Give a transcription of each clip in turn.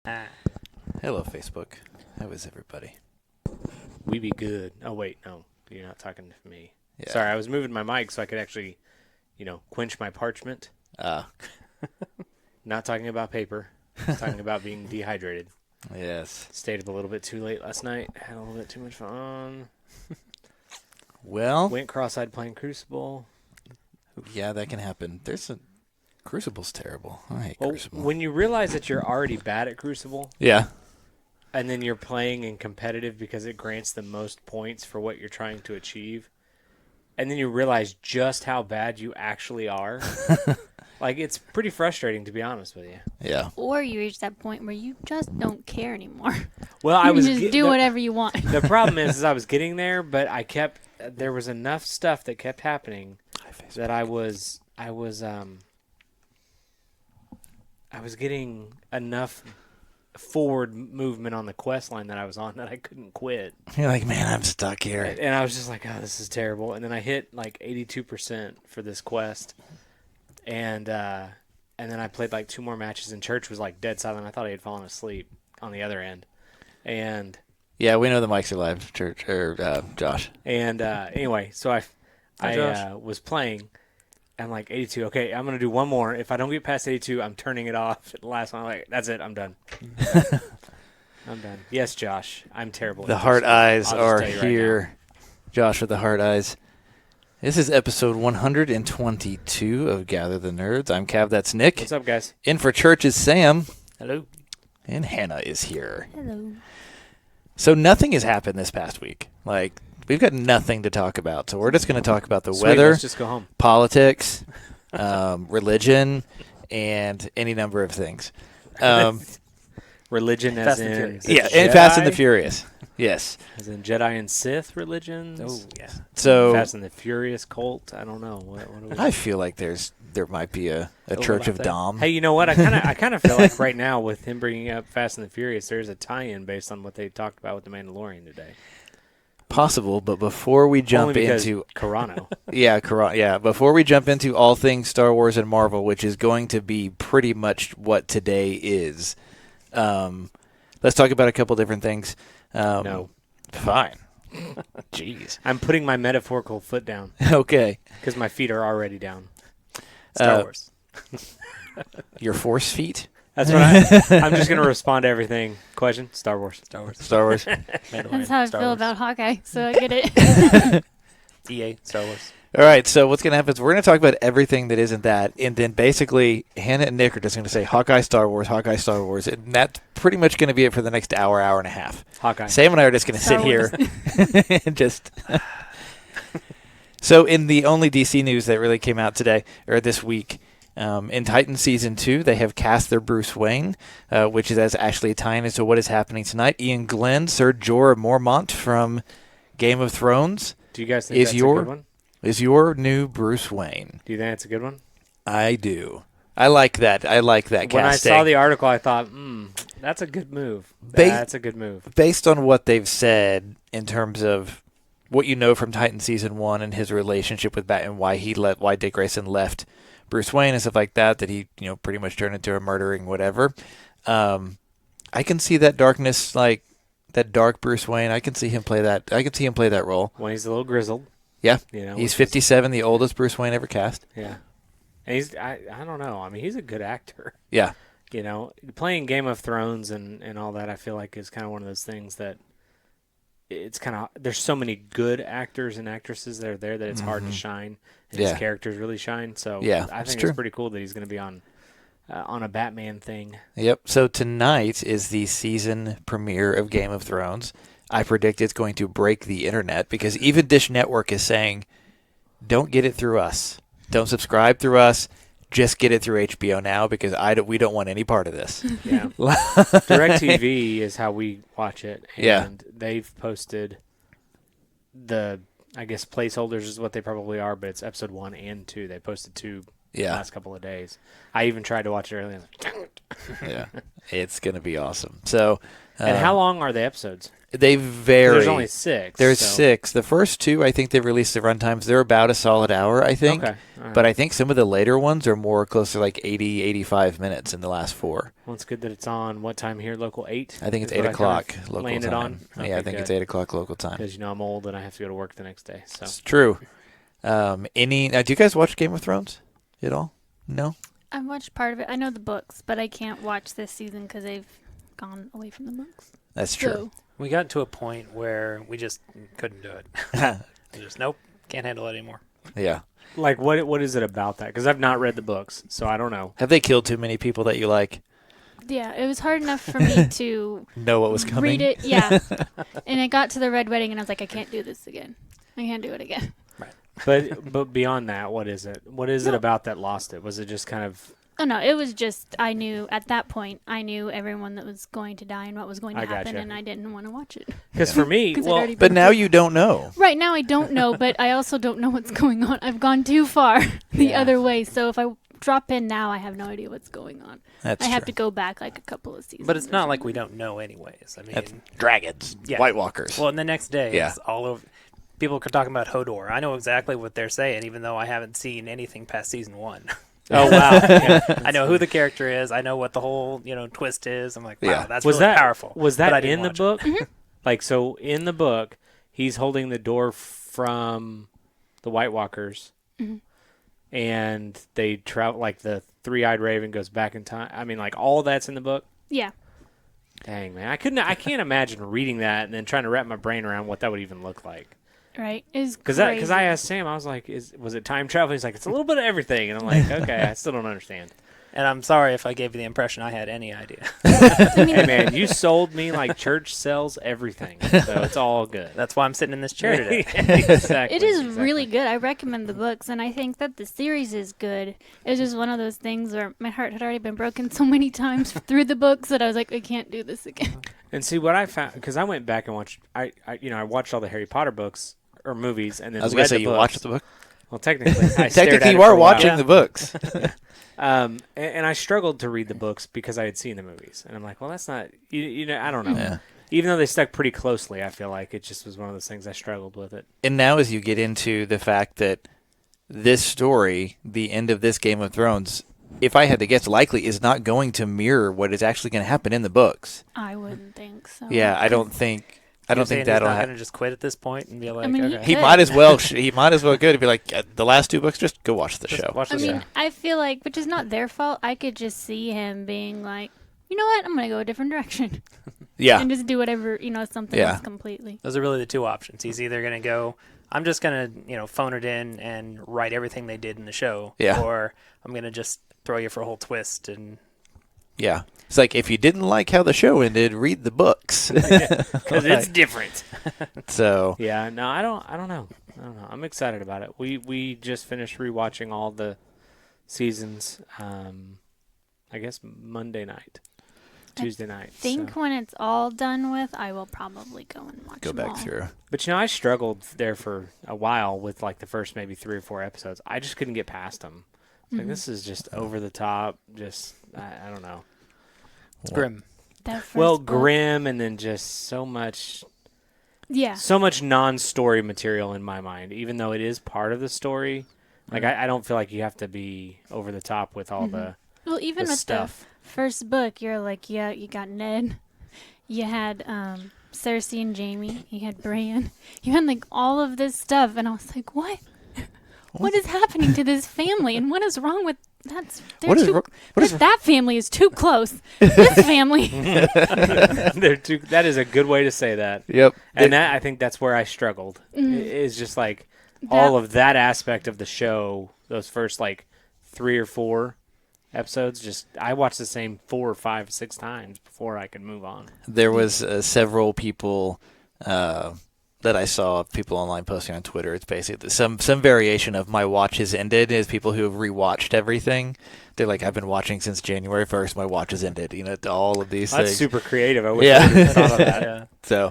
Hello, Facebook. How is everybody? We be good. Oh, wait, no. You're not talking to me. Yeah. Sorry, I was moving my mic so I could actually, quench my parchment. Not talking about paper. Talking about being dehydrated. Yes. Stayed up a little bit too late last night. Had a little bit too much fun. Well, Went cross-eyed playing Crucible. yeah, that can happen. Crucible's terrible. I hate Well, Crucible. when you realize that you're already bad at Crucible, Yeah. and then you're playing in competitive because it grants the most points for what you're trying to achieve, and then you realize just how bad you actually are, like, it's pretty frustrating, to be honest with you. Yeah. Or you reach that point where you just don't care anymore. Well, You I was can just do whatever you want. The problem is I was getting there, but there was enough stuff that kept happening that I was getting enough forward movement on the quest line that I was on that I couldn't quit. You're like, man, I'm stuck here. And I was just like, oh, this is terrible. And then I hit like 82% for this quest. And then I played like 2 more matches, and church was like dead silent. I thought he had fallen asleep on the other end. And Yeah, we know the mics are live, Church or Josh. And anyway, so I was playing. I'm like 82. Okay, I'm gonna do one more. If I don't get past 82, I'm turning it off. At the last one, I'm like, that's it. I'm done. I'm done. Yes, Josh, I'm terrible. The heart eyes are right here. Josh with the heart eyes. This is episode 122 of Gather the Nerds. I'm Cav. That's Nick. What's up, guys? In for Church is Sam. Hello. And Hannah is here. Hello. So nothing has happened this past week. Like, we've got nothing to talk about. So we're just going to talk about the Sweet, weather, let's just go home. politics, religion, and any number of things. Religion as Fast and in Furious. Yeah, Jedi, and Fast and the Furious. Yes. as in Jedi and Sith religions. Oh, yeah. So Fast and the Furious cult. I don't know. What are we? I feel like there might be a Church of there. Dom. Hey, you know what? I kind of feel like right now with him bringing up Fast and the Furious, there's a tie-in based on what they talked about with the Mandalorian today. Possible, but before we jump Only because into Carano. before we jump into all things Star Wars and Marvel, which is going to be pretty much what today is, let's talk about a couple different things. No. Fine. Jeez. I'm putting my metaphorical foot down Okay. because my feet are already down. Star Wars. Your force feet? That's what I'm just going to respond to everything. Question? Star Wars. Star Wars. Star Wars. That's how I Star feel Wars. about Hawkeye, so I get it. EA. Star Wars. All right, so what's going to happen is we're going to talk about everything that isn't that, and then basically Hannah and Nick are just going to say Hawkeye, Star Wars, and that's pretty much going to be it for the next hour and a half. Hawkeye. Sam and I are just going to sit Star here and just... So in the only DC news that really came out today, or this week, in Titan Season 2, they have cast their Bruce Wayne, which is actually tying into what is happening tonight. Ian Glenn, Sir Jorah Mormont from Game of Thrones, Do you guys think that's a good one? is your new Bruce Wayne. Do you think that's a good one? I do. I like that. I like that When I casting. saw the article, I thought, that's a good move. Ba- That's a good move. Based on what they've said in terms of what you know from Titan Season 1 and his relationship with Batman, why Dick Grayson left Bruce Wayne and stuff like that he, pretty much turned into a murdering whatever. I can see that darkness, like that dark Bruce Wayne. I can see him play that. I can see him play that role. When he's a little grizzled. Yeah. He's He's 57, the oldest Bruce Wayne ever cast. Yeah. And I don't know. I mean, he's a good actor. Yeah. Playing Game of Thrones and all that, I feel like is kind of one of those things that it's kind of, there's so many good actors and actresses that are there that it's hard to shine, and his characters really shine. So Yeah, I it's think true. it's pretty cool that he's going to be on a Batman thing. Yep. So tonight is the season premiere of Game of Thrones. I predict it's going to break the internet because even Dish Network is saying, don't get it through us. Don't subscribe through us. Just get it through HBO now because we don't want any part of this. Yeah. DirecTV is how we watch it. And Yeah. they've posted I guess placeholders is what they probably are, but it's episode 1 and 2. They posted 2 the Yeah. last couple of days. I even tried to watch it earlier. Yeah. It's going to be awesome. So, And how long are the episodes? they vary. There's only 6. There's so. 6. The first 2, I think they've released the runtimes. They're about a solid hour, I think. Okay. All right. But I think some of the later ones are more close to like 80, 85 minutes in the last 4. Well, it's good that it's on what time here? Local 8? I think it's Is 8 what I o'clock kind of local landed time. on? Yeah, Okay, I think it's 8 o'clock local time. Because, I'm old and I have to go to work the next day. So. It's true. Now, do you guys watch Game of Thrones at all? No? I've watched part of it. I know the books, but I can't watch this season because they've gone away from the books. That's true. So, We got to a point where we just couldn't do it. Just nope, can't handle it anymore. Yeah. Like, what is it about that? Because I've not read the books, so I don't know. Have they killed too many people that you like? yeah, it was hard enough for me to Know what was coming? read it. Yeah. And I got to the Red Wedding, and I was like, I can't do this again. I can't do it again. But beyond that, what is it? What is it about that lost it? Was it just kind of... Oh, no, it was just, I knew, at that point, I knew everyone that was going to die and what was going to I happen, gotcha. and I didn't want to watch it. Because for me, 'Cause it well, already But been now through- you don't know. Right now I don't know, but I also don't know what's going on. I've gone too far the Yeah. other way, so if I drop in now, I have no idea what's going on. That's I have true. to go back like a couple of seasons. But it's or not like we something. don't know anyways. I mean, That's dragons. Yeah. White Walkers. well, and the next day, Yeah. it's all over. People are talking about Hodor. I know exactly what they're saying, even though I haven't seen anything past season 1. oh, wow. Yeah. I know who the character is. I know what the whole twist is. I'm like, wow, Yeah. that's Was really that powerful. Was But I that didn't in the watch it. book? Mm-hmm. Like, so in the book, he's holding the door from the White Walkers, Mhm. and they travel, like the three-eyed raven goes back in time. I mean, like all that's in the book. Yeah. Dang, man, I can't imagine reading that and then trying to wrap my brain around what that would even look like. Right. Is Because I asked Sam, I was like, was it time travel? He's like, it's a little bit of everything, and I'm like, okay, I still don't understand. And I'm sorry if I gave you the impression I had any idea. Hey man, you sold me like church sells everything, so it's all good. That's why I'm sitting in this chair today. Exactly. It is exactly. really good. I recommend the books, and I think that the series is good. It's just one of those things where my heart had already been broken so many times through the books that I was like, I can't do this again. And see what I found, because I went back and watched. I watched all the Harry Potter books or movies, and then I was read going to say, the you books. watched the book? Well, technically, I stared at Technically, it you for are a while. watching the books. And I struggled to read the books because I had seen the movies, and I'm like, well, that's not. I don't know. Yeah. Even though they stuck pretty closely, I feel like it just was one of those things I struggled with it. And now as you get into the fact that this story, the end of this Game of Thrones, if I had to guess, likely is not going to mirror what is actually going to happen in the books. I wouldn't think so. Yeah, I don't think You're saying that'll he's not happen. going to just quit at this point and be like, I mean, okay. He Hey. might as well. He might as well go to be like the last 2 books. Just go watch the Just show. watch I the mean, show. I feel like, which is not their fault, I could just see him being like, you know what, I'm going to go a different direction. Yeah, And just do whatever, something Yeah. else completely. Those are really the 2 options. He's either going to go, I'm just going to, phone it in and write everything they did in the show. Yeah. Or I'm going to just throw you for a whole twist. And yeah. It's like if you didn't like how the show ended, read the books. Because it's different. So Yeah, no, I don't know. I'm excited about it. We just finished rewatching all the seasons. I guess Monday night, Tuesday night. I think when it's all done with, I will probably go and watch go them back all. through. But I struggled there for a while with like the first maybe 3 or 4 episodes. I just couldn't get past them. Like this is just over the top. Just I don't know. it's grim. That first Well, book- grim, and then just so much Yeah. non-story material in my mind. Even though it is part of the story, like I don't feel like you have to be over the top with all the Well, even with stuff. the first book, you're like, yeah, you got Ned. You had Cersei and Jamie. You had Bran. You had like all of this stuff, and I was like, what? What is happening to this family? And what is wrong with that family is too close. This family. That is a good way to say that. Yep. And I think that's where I struggled. Is just like all of that aspect of the show. Those first like 3 or 4 episodes. Just I watched the same 4 or 5, 6 times before I could move on. There was several people that I saw people online posting on Twitter. It's basically some variation of my watch has ended. Is people who have rewatched everything. They're like, I've been watching since January 1st. My watch has ended. All of these That's things. super creative. I wish Yeah. I would have thought of that. Yeah.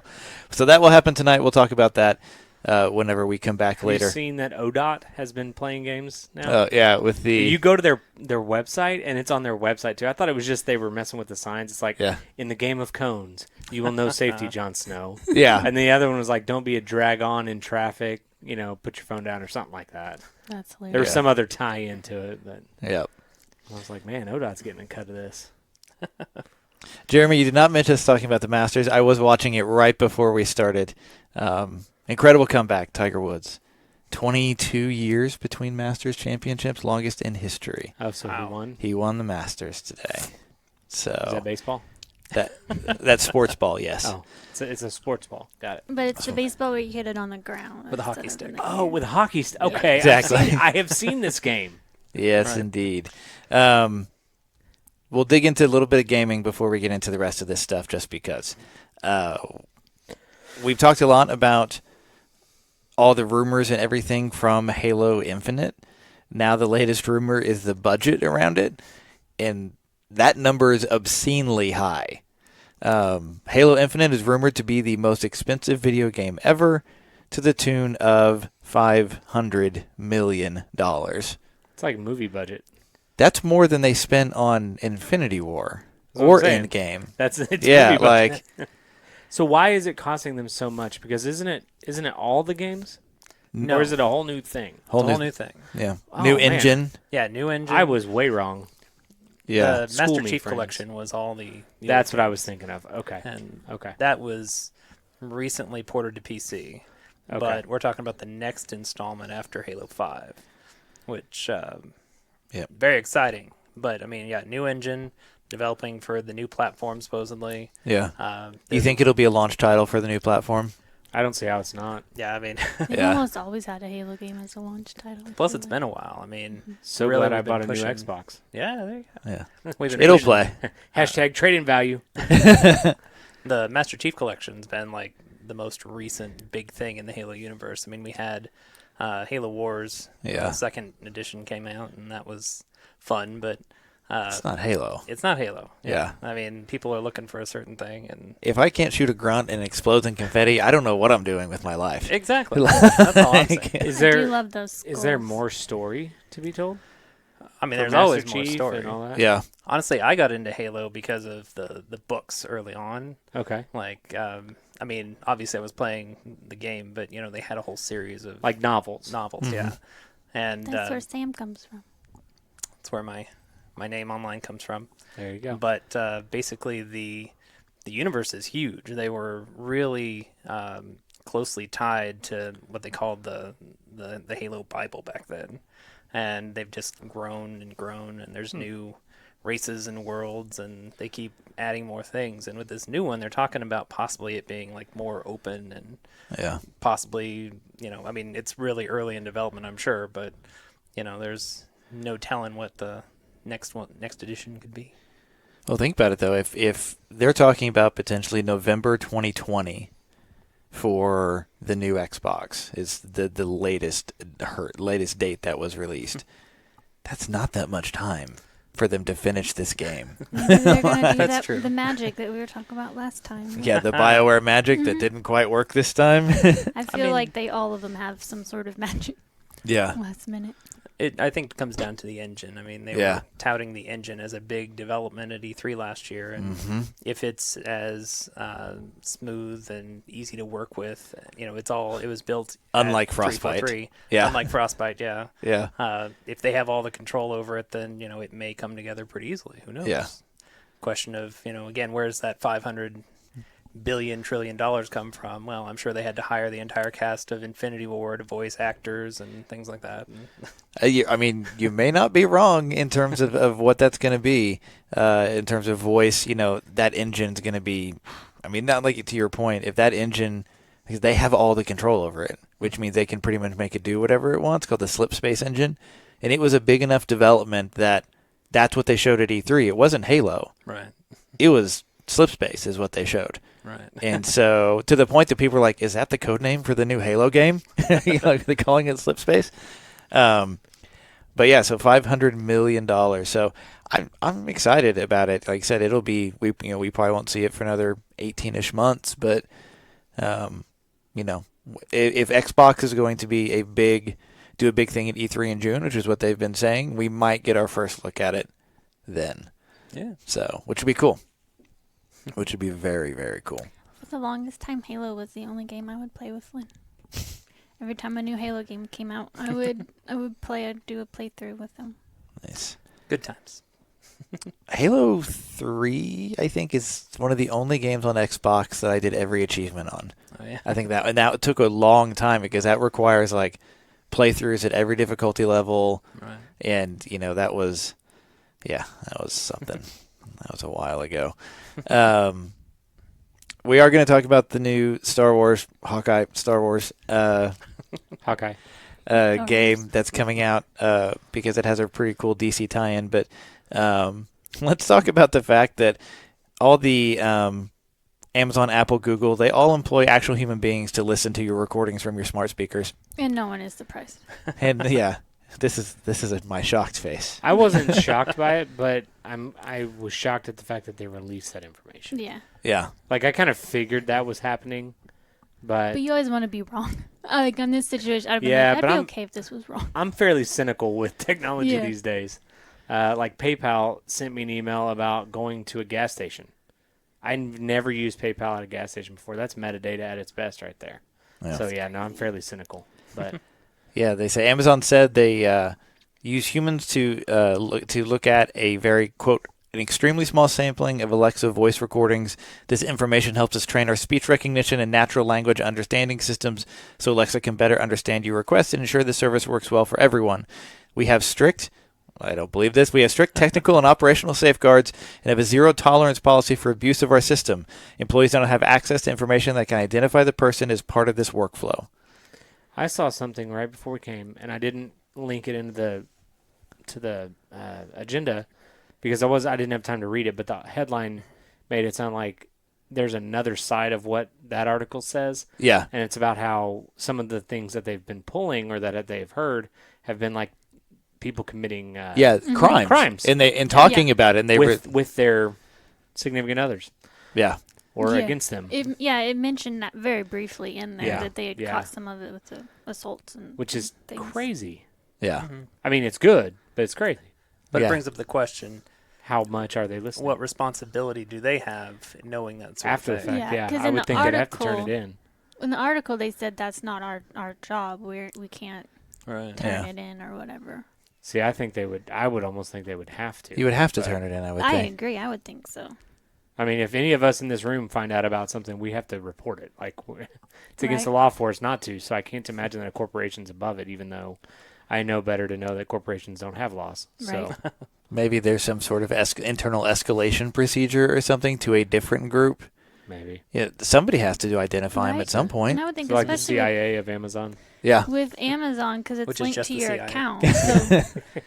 So that will happen tonight. We'll talk about that. whenever we come back later. Have you seen that ODOT has been playing games now? Yeah, with the You go to their website, and it's on their website too. I thought it was just they were messing with the signs. It's like, in the game of cones, you will know safety, Jon Snow. Yeah. And the other one was like, don't be a drag on in traffic, put your phone down or something like that. That's hilarious. There was some other tie into it, but Yep. I was like, man, ODOT's getting a cut of this. Jeremy, you did not mention us talking about the Masters. I was watching it right before we started. Incredible comeback, Tiger Woods. 22 years between Masters championships, longest in history. Oh, so he won? He won the Masters today. So Is that baseball? That's sports ball, yes. Oh, it's a sports ball. Got it. But it's the baseball where you hit it on the ground. With a instead hockey of stick. in the Oh, air. with hockey. Okay, exactly. I have seen this game. Yes, Right. indeed. We'll dig into a little bit of gaming before we get into the rest of this stuff, just because. We've talked a lot about all the rumors and everything from Halo Infinite. Now the latest rumor is the budget around it, and that number is obscenely high. Halo Infinite is rumored to be the most expensive video game ever, to the tune of $500 million. It's like a movie budget. That's more than they spent on Infinity War That's what or I'm saying. Endgame. It's Yeah, movie like budget. So why is it costing them so much? Because isn't it all the games? No. Or is it a whole new thing? whole Whole new, new thing. yeah, Oh, new man. engine. Yeah, new engine. I was way wrong. Yeah, The School Master me, Chief friends. Collection was all the That's other what I was games. thinking of. Okay. And Okay. that was recently ported to PC. Okay. But we're talking about the next installment after Halo 5, which very exciting. But I mean, yeah, new engine, developing for the new platform supposedly. yeah. You think it'll be a launch title for the new platform? I don't see how it's not. Yeah, I mean, They've Yeah. almost always had a Halo game as a launch title. I plus feel it's like. been a while. I mean, So Really, glad I we've been bought a pushing- new Xbox. yeah, there you go. Yeah, We've been it'll pushing- play. Hashtag trading value. The Master Chief Collection's been like the most recent big thing in the Halo universe. I mean, we had Halo Wars. Yeah. The second edition came out, and that was fun, but It's not Halo. it's not Halo. Yeah. I mean, people are looking for a certain thing, and If I can't shoot a grunt and it explodes in confetti, I don't know what I'm doing with my life. exactly. That's all I'm saying. Is I do there love those. is there skulls. more story to be told? I mean, For there's Master always more Chief story. and all that? Yeah, Honestly, I got into Halo because of the books early on. Okay. Like, I mean, obviously I was playing the game, but they had a whole series of Like novels. novels, yeah. And That's where Sam comes from. that's where my name online comes from. There you go. But basically, the universe is huge. They were really closely tied to what they called the Halo Bible back then, and they've just grown and grown. And there's new races and worlds, and they keep adding more things. And with this new one, they're talking about possibly it being like more open and yeah. possibly, I mean, it's really early in development, I'm sure, but there's no telling what the next edition could be. Well, think about it though. If they're talking about potentially November 2020 for the new Xbox is the latest date that was released, that's not that much time for them to finish this game. Maybe they're gonna do That's that, true. the magic that we were talking about last time. Yeah, the BioWare magic that didn't quite work this time. I feel mean- like all of them have some sort of magic Yeah. last minute. I think it comes down to the engine. I mean, they Yeah. were touting the engine as a big development at E3 last year, and if it's as smooth and easy to work with, it was built Unlike at Frostbite. 343. Yeah. Unlike Frostbite, yeah. Yeah. If they have all the control over it, then it may come together pretty easily. Who knows? Yeah. Question of again, where's that $500 billion trillion come from? Well, I'm sure they had to hire the entire cast of Infinity War to voice actors and things like that. I mean, you may not be wrong in terms of what that's going to be. In terms of voice, that engine's going to be, I mean, not like to your point, if that engine, because they have all the control over it, which means they can pretty much make it do whatever it wants, called the Slip Space engine. And it was a big enough development that that's what they showed at E3. It wasn't Halo. Right. It was Slip Space is what they showed. Right. And so to the point that people were like, is that the code name for the new Halo game? They're calling it Slip Space. But yeah, so $500 million. So I'm excited about it. Like I said, it'll be, we probably won't see it for another 18-ish months, but if Xbox is going to be do a big thing at E3 in June, which is what they've been saying, we might get our first look at it then. Yeah. So, which would be cool. Which would be very, very cool. For the longest time, Halo was the only game I would play with Flynn. Every time a new Halo game came out, I would do a playthrough with him. Nice. Good times. Halo 3, I think, is one of the only games on Xbox that I did every achievement on. Oh, yeah. I think that took a long time because that requires like playthroughs at every difficulty level. Right. And, that was something. That was a while ago. We are going to talk about the new Star Wars, Hawkeye, Star Wars Hawkeye. game that's coming out because it has a pretty cool DC tie-in. But let's talk about the fact that all the Amazon, Apple, Google, they all employ actual human beings to listen to your recordings from your smart speakers. And no one is surprised. And yeah, this is my shocked face. I wasn't shocked by it, but I was shocked at the fact that they released that information. Yeah. Yeah. Like, I kind of figured that was happening, but But you always want to be wrong. Like, on this situation, I'd be Yeah, like, but I'd be I'm- okay if this was wrong. I'm fairly cynical with technology Yeah. these days. Like, PayPal sent me an email about going to a gas station. I've never used PayPal at a gas station before. That's metadata at its best right there. Yeah. So, yeah, no, I'm fairly cynical. But Yeah, they say Amazon said they use humans to look at a very, quote, an extremely small sampling of Alexa voice recordings. This information helps us train our speech recognition and natural language understanding systems so Alexa can better understand your requests and ensure the service works well for everyone. We have strict technical and operational safeguards and have a zero-tolerance policy for abuse of our system. Employees don't have access to information that can identify the person as part of this workflow. I saw something right before we came, and I didn't link it into the agenda because I didn't have time to read it. But the headline made it sound like there's another side of what that article says. Yeah. And it's about how some of the things that they've been pulling or that they've heard have been like people committing crimes. And talking about it, and they with their significant others yeah. or Yeah. against them, It mentioned that very briefly in there Yeah, that they had yeah. caught some of it with the assaults and which is things. crazy. Yeah. Mm-hmm. I mean, it's good, but it's crazy. But Yeah. it brings up the question, How much are they listening? what responsibility do they have in knowing that sort After the of thing? fact, Yeah, yeah. 'cause I in would the think they'd have to turn it article- in. In the article, they said that's not our job. We can't Right. turn Yeah. it in or whatever. See, I think they would. I would almost think they would have to. You would have to But, turn it in, I would I think. agree. I would think so. I mean, if any of us in this room find out about something, we have to report it. Like, it's against the Right. law for us not to. So I can't imagine that a corporation's above it, even though I know better to know that corporations don't have laws. So Right. Maybe there's some sort of internal escalation procedure or something to a different group. maybe. Yeah, somebody has to identify him Right. at some point. And I would think, So like the especially CIA of Amazon. Yeah. with Amazon, because it's Which is linked just to the your CIA. account. So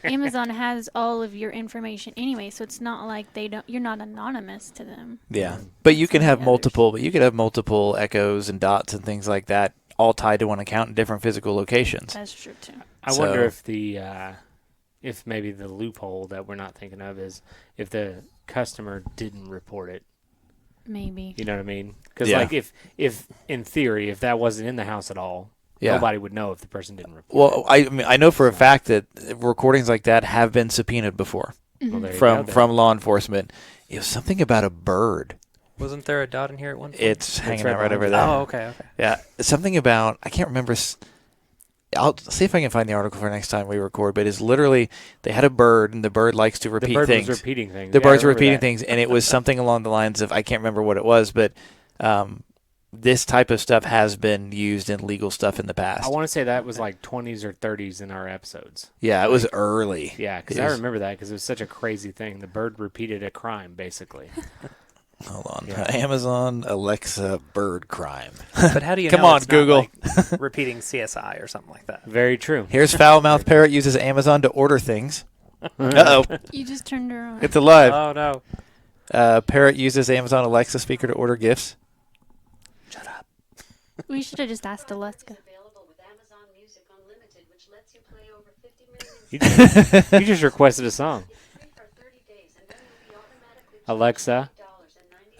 Amazon has all of your information anyway. So it's not like you're not anonymous to them. Yeah. But you can Some of have the multiple echoes and dots and things like that all tied to one account in different physical locations. That's true too. I So- wonder if maybe the loophole that we're not thinking of is if the customer didn't report it. Maybe. You know what I mean? Because Yeah. like if in theory, if that wasn't in the house at all, Yeah. nobody would know if the person didn't report it. Well, I mean, I know for a fact that recordings like that have been subpoenaed before Well, there you go from then. law enforcement. It was something about a bird. Wasn't there a dot in here at one point? It's hanging right out right behind over you. there. Oh, okay. Yeah, something about I can't remember. I'll see if I can find the article for next time we record. But it's literally they had a bird, and the bird likes to repeat the bird things. was repeating things. The Yeah, I birds were remember repeating that. things, and it was something along the lines of I can't remember what it was, but this type of stuff has been used in legal stuff in the past. I want to say that was like 20s or 30s in our episodes. Yeah, it was early. Yeah, because It I was- remember that because it was such a crazy thing. The bird repeated a crime, basically. Hold on. Yeah. Amazon Alexa bird crime. But how do you Come know on, it's not, Google. like, repeating CSI or something like that? Very true. Here's foul mouth parrot uses Amazon to order things. Uh-oh. You just turned her on. It's alive. Oh, no. Parrot uses Amazon Alexa speaker to order gifts. Shut up. We should have just asked Alexa. Available with Amazon Music Unlimited, which lets you play over 50 million You just requested a song. free for 30 days, and then you'll be automatically Alexa. $90.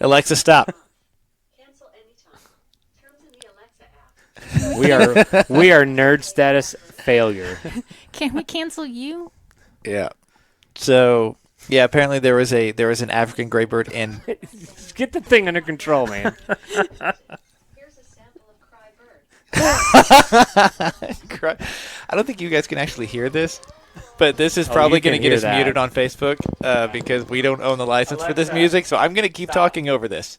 Alexa, stop. Cancel anytime. Terms in the Alexa app. We are nerd status failure. Can we cancel you? Yeah. So yeah, apparently there was an African gray bird in. Get the thing under control, man. Here's a sample of Cry Bird. I don't think you guys can actually hear this, but this is Oh, probably you going to can get hear us that. muted on Facebook because we don't own the license for this music. So I'm going to keep talking over this.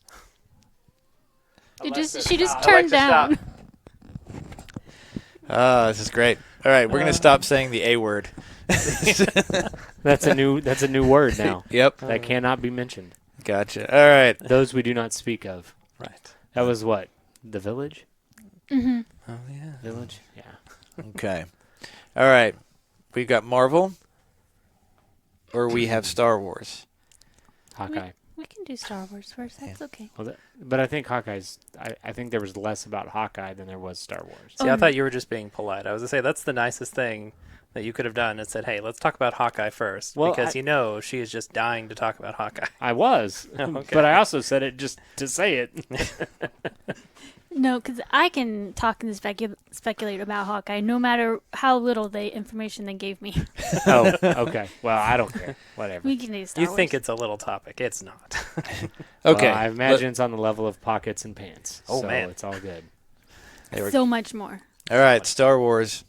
She just turned down. This is great. All right, we're going to stop saying the A word. That's a new word now. Yep. That cannot be mentioned. Gotcha. All right. Those we do not speak of. Right. That was what? The Village? Mm-hmm. Oh yeah. Village? Yeah. Okay. All right. We've got Marvel, or we have Star Wars. Hawkeye. We can do Star Wars first. That's okay. Well, but I think Hawkeye's. I think there was less about Hawkeye than there was Star Wars. See, I thought you were just being polite. I was gonna say that's the nicest thing that you could have done and said, "Hey, let's talk about Hawkeye first," Well, because she is just dying to talk about Hawkeye. I was, Okay. but I also said it just to say it. No, because I can talk and speculate about Hawkeye no matter how little information they gave me. Oh, okay. Well, I don't care. Whatever. We can do Star You Wars. think it's a little topic? It's not. Okay. Well, I imagine it's on the level of pockets and pants. Oh, so man. it's all good. so much more. All right, Star Wars.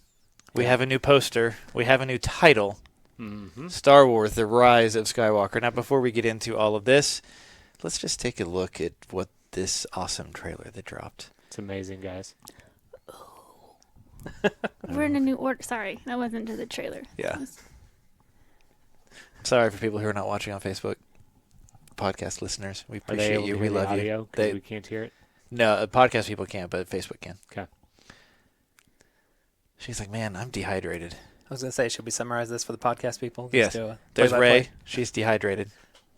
We have a new poster. We have a new title. Mm-hmm. Star Wars: The Rise of Skywalker. Now, before we get into all of this, let's just take a look at what this awesome trailer that dropped. It's amazing, guys. We're in a new order. Sorry, that wasn't to the trailer. Yeah. Sorry for people who are not watching on Facebook. Podcast listeners, we Are they appreciate able you. to We hear the love audio? you. 'Cause we can't hear it. No, podcast people can't, but Facebook can. Okay. She's like, man, I'm dehydrated. I was gonna say, should we summarize this for the podcast people? Just Yes. do a There's play-by-play? Ray. She's dehydrated.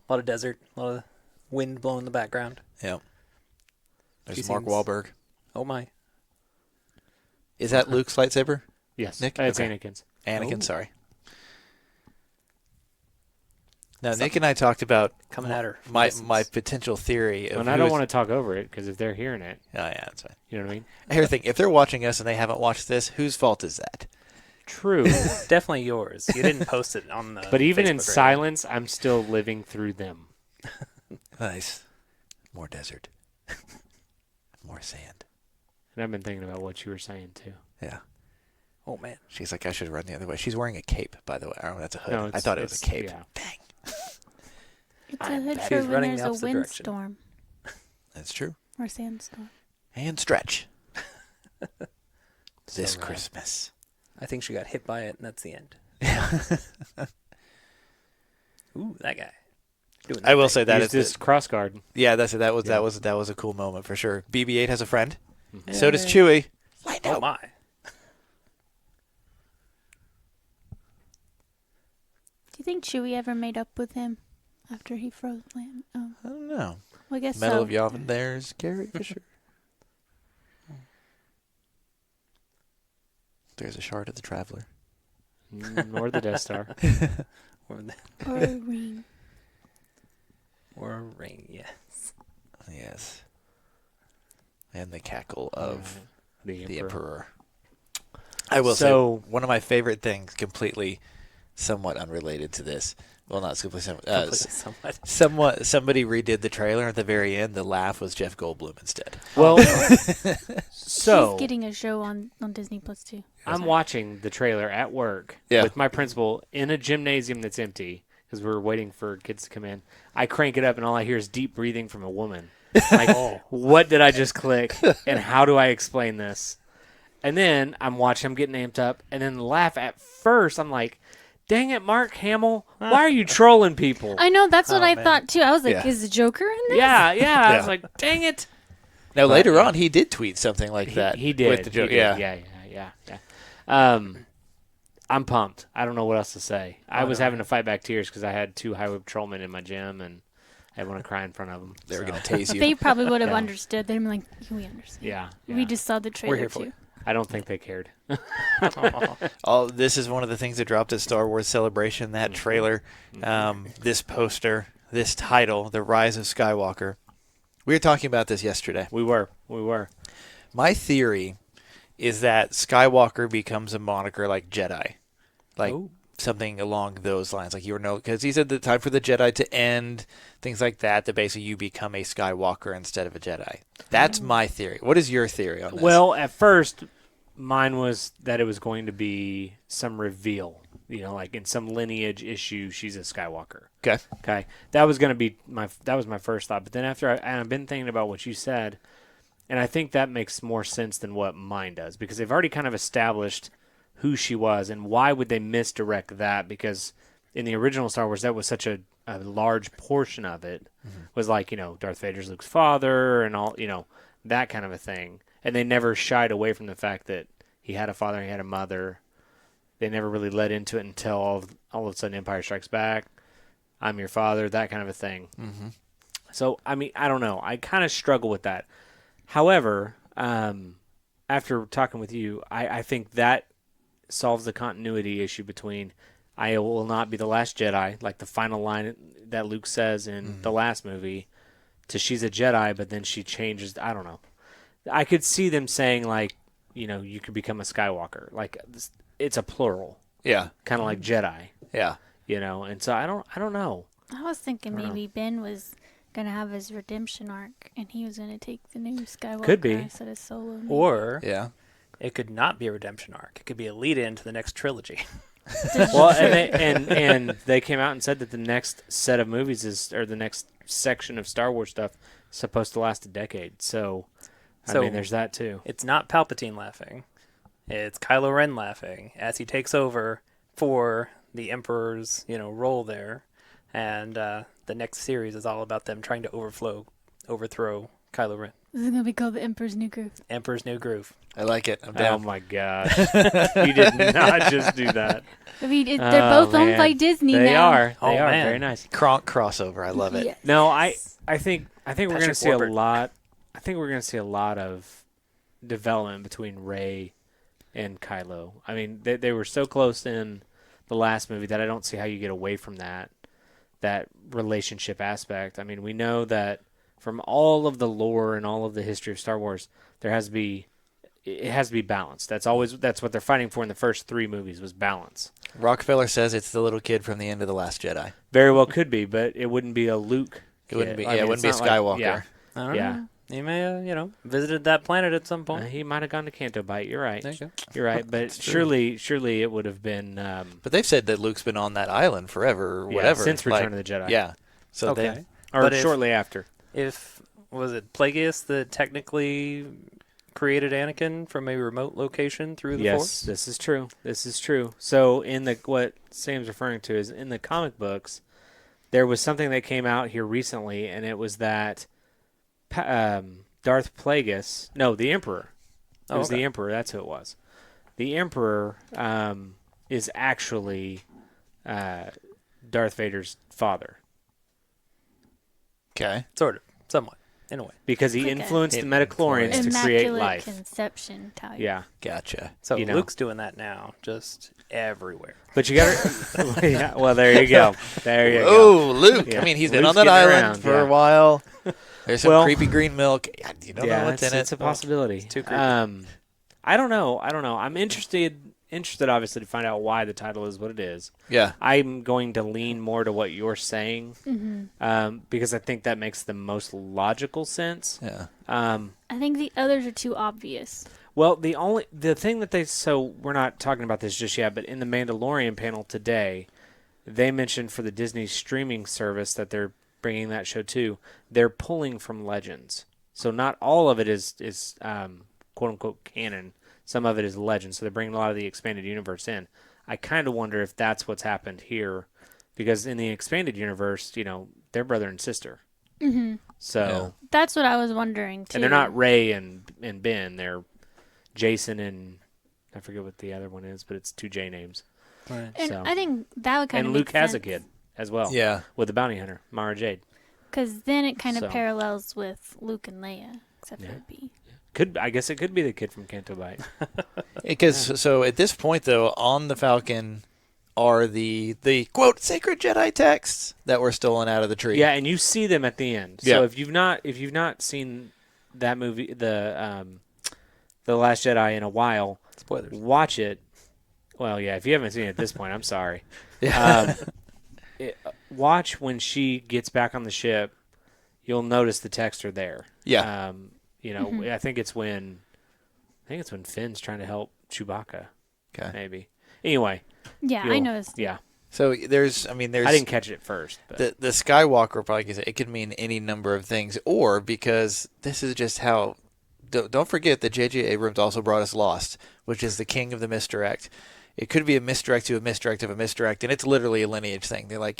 A lot of desert, a lot of wind blowing in the background. Yep. There's She Mark seems- Wahlberg. Oh my! Is that Luke's lightsaber? Yes. Nick? It's Okay. Anakin's. Anakin, Oh. sorry. Now, Nick and I talked about Coming at her. from my distance. potential theory of And I don't want to talk over it because if they're hearing it, Oh, yeah, that's fine. you know what I mean? Here's the thing. If they're watching us and they haven't watched this, whose fault is that? True. Definitely yours. You didn't post it on the. But even in Facebook, right? silence, I'm still living through them. Nice. More desert. More sand. And I've been thinking about what you were saying too. Yeah. Oh man! She's like, I should run the other way. She's wearing a cape, by the way. Oh, that's a hood. No, I thought it was a cape. Yeah. Dang. It's a I'm hood bad. for She's when running there's the a opposite direction. windstorm That's true. or sandstorm. And stretch. This So rad. Christmas. I think she got hit by it, and that's the end. Ooh, that guy. Doing I will thing. say that Used is his cross guard. yeah, that was a cool moment for sure. BB-8 has a friend. Mhm. So does Chewie. Oh my! Do you think Chewie ever made up with him after he froze land? Oh, I don't know. well, I guess Medal so. of Yavin. There's Carrie Fisher. There's a shard of the Traveler. Or the Death Star. Or, Or a ring. or a ring, yes. Yes. And the cackle of the Emperor. I will say, one of my favorite things, completely, somewhat unrelated to this. Well, not completely, Completely somewhat. somebody redid the trailer at the very end. The laugh was Jeff Goldblum instead. Well, so She's getting a show on Disney Plus too. I'm watching the trailer at work Yeah. with my principal in a gymnasium that's empty because we're waiting for kids to come in. I crank it up and all I hear is deep breathing from a woman. Like, what did I just click? And how do I explain this? And then I'm getting amped up, and then the laugh at first, I'm like, dang it, Mark Hamill, why are you trolling people? I know, that's what I man. thought too. I was like, Yeah. is the Joker in this? Yeah. I Yeah. was like, dang it. Now, later on, he did tweet something like that. He did. With the joke. He did. Yeah. I'm pumped. I don't know what else to say. I was having to fight back tears because I had 2 highway patrolmen in my gym, and I didn't want to cry in front of them. They were going to tase you. They probably would have Yeah. understood. They'd be like, we understand. Yeah. We just saw the trailer here for too. you. I don't think they cared. This is one of the things that dropped at Star Wars Celebration, that trailer, this poster, this title, The Rise of Skywalker. We were talking about this yesterday. We were. My theory is that Skywalker becomes a moniker like Jedi, like Oh. something along those lines. Like because he said the time for the Jedi to end, things like that. That basically you become a Skywalker instead of a Jedi. That's my theory. What is your theory on this? Well, at first, mine was that it was going to be some reveal. Like in some lineage issue, she's a Skywalker. Okay. That was going to be my first thought. But then after I've been thinking about what you said, and I think that makes more sense than what mine does, because they've already kind of established who she was, and why would they misdirect that? Because in the original Star Wars, that was such a large portion of it, was like, Darth Vader's Luke's father and all, that kind of a thing. And they never shied away from the fact that he had a father, he had a mother. They never really led into it until all of a sudden Empire Strikes Back. I'm your father, that kind of a thing. Mm-hmm. So, I mean, I don't know. I kind of struggle with that. However, after talking with you, I think that solves the continuity issue between I will not be the last Jedi, like the final line that Luke says in the last movie, to she's a Jedi, but then she changes. I don't know. I could see them saying, like, you could become a Skywalker. Like, it's a plural. Yeah. Kind of like Jedi. Yeah. And so I don't know. I was thinking maybe Ben was gonna have his redemption arc, and he was gonna take the new Skywalker Could be. instead of Solo. Maybe. Or Yeah. it could not be a redemption arc. It could be a lead-in to the next trilogy. Well, and they came out and said that the next set of movies or the next section of Star Wars stuff is supposed to last a decade. So I mean, there's that too. It's not Palpatine laughing. It's Kylo Ren laughing as he takes over for the Emperor's, role there. And the next series is all about them trying to overthrow Kylo Ren. This is gonna be called the Emperor's New Groove. Emperor's New Groove. I like it. I'm Oh down. my gosh. You did not just do that. I mean, they're both owned by Disney They now. are. Oh, They are. man. Very nice. Kronk crossover. I love it. Yes. No, I think we're going to Patrick see Warburton. a lot. I think we're going to see a lot of development between Rey and Kylo. I mean, they were so close in the last movie that I don't see how you get away from that relationship aspect. I mean, we know that from all of the lore and all of the history of Star Wars, it has to be balanced. That's what they're fighting for in the first 3 movies, was balance. Rockefeller says it's the little kid from the end of The Last Jedi. Very well could be, but it wouldn't be a Luke. It wouldn't be. I Yeah, mean, it wouldn't it's be a not like- Skywalker. I don't Yeah. know. He may have, visited that planet at some point. He might have gone to Canto Bight. You're right. There you go. You're right. But surely it would have been But they've said that Luke's been on that island forever or whatever. since Return of the Jedi. Yeah. So Okay. or But if- shortly after. Was it Plagueis that technically created Anakin from a remote location through the Yes, Force? this is true. This is true. So what Sam's referring to is in the comic books, there was something that came out here recently, and it was that Darth Plagueis, no, the Emperor. It was the Emperor. That's who it was. The Emperor is actually Darth Vader's father. Okay. Sort of. Somewhat. In a way. Because he Like a- influenced the midichlorians to create Immaculate life. Conception type. Yeah. Gotcha. So You know. Luke's doing that now, just everywhere. But you got to... yeah, well, there you go. There you go. Oh, Luke. Yeah. I mean, he's been Luke's on that getting island around, for yeah. a while. There's some Well- creepy green milk. You don't know what's in it. It's a possibility. too creepy. I don't know. I'm interested, obviously, to find out why the title is what it is. Yeah. I'm going to lean more to what you're saying Mm-hmm. because I think that makes the most logical sense. Yeah. I think the others are too obvious. Well, the thing that we're not talking about this just yet, but in the Mandalorian panel today, they mentioned for the Disney streaming service that they're bringing that show to, they're pulling from Legends. So not all of it is quote unquote canon. Some of it is Legend. So they're bringing a lot of the expanded universe in. I kind of wonder if that's what's happened here, because in the expanded universe, they're brother and sister. Mm-hmm. So That's what I was wondering too. and they're not Rey and Ben. They're Jason and I forget what the other one is, but it's 2 J names. Right. And so. I think that would kind And of Luke has a kid as well. Yeah. With the bounty hunter, Mara Jade. because then it kind of So. parallels with Luke and Leia, except Yeah. for it be. I guess it could be the kid from Canto Bight. Because so at this point though, on the Falcon are the quote sacred Jedi texts that were stolen out of the tree. Yeah, and you see them at the end. Yeah. So if you've not seen that movie, the The Last Jedi in a while. Spoilers. Watch it. Well, yeah, if you haven't seen it at this point, I'm sorry. Yeah. Watch when she gets back on the ship. You'll notice the text are there. Yeah. I think it's when Finn's trying to help Chewbacca. Okay. Maybe. Anyway. Yeah, I noticed. Yeah. So there's. I didn't catch it at first. But. The Skywalker probably it could mean any number of things, or because this is just how. Don't forget that J.J. Abrams also brought us Lost, which is the king of the misdirect. It could be a misdirect to a misdirect of a misdirect, and it's literally a lineage thing. They're like,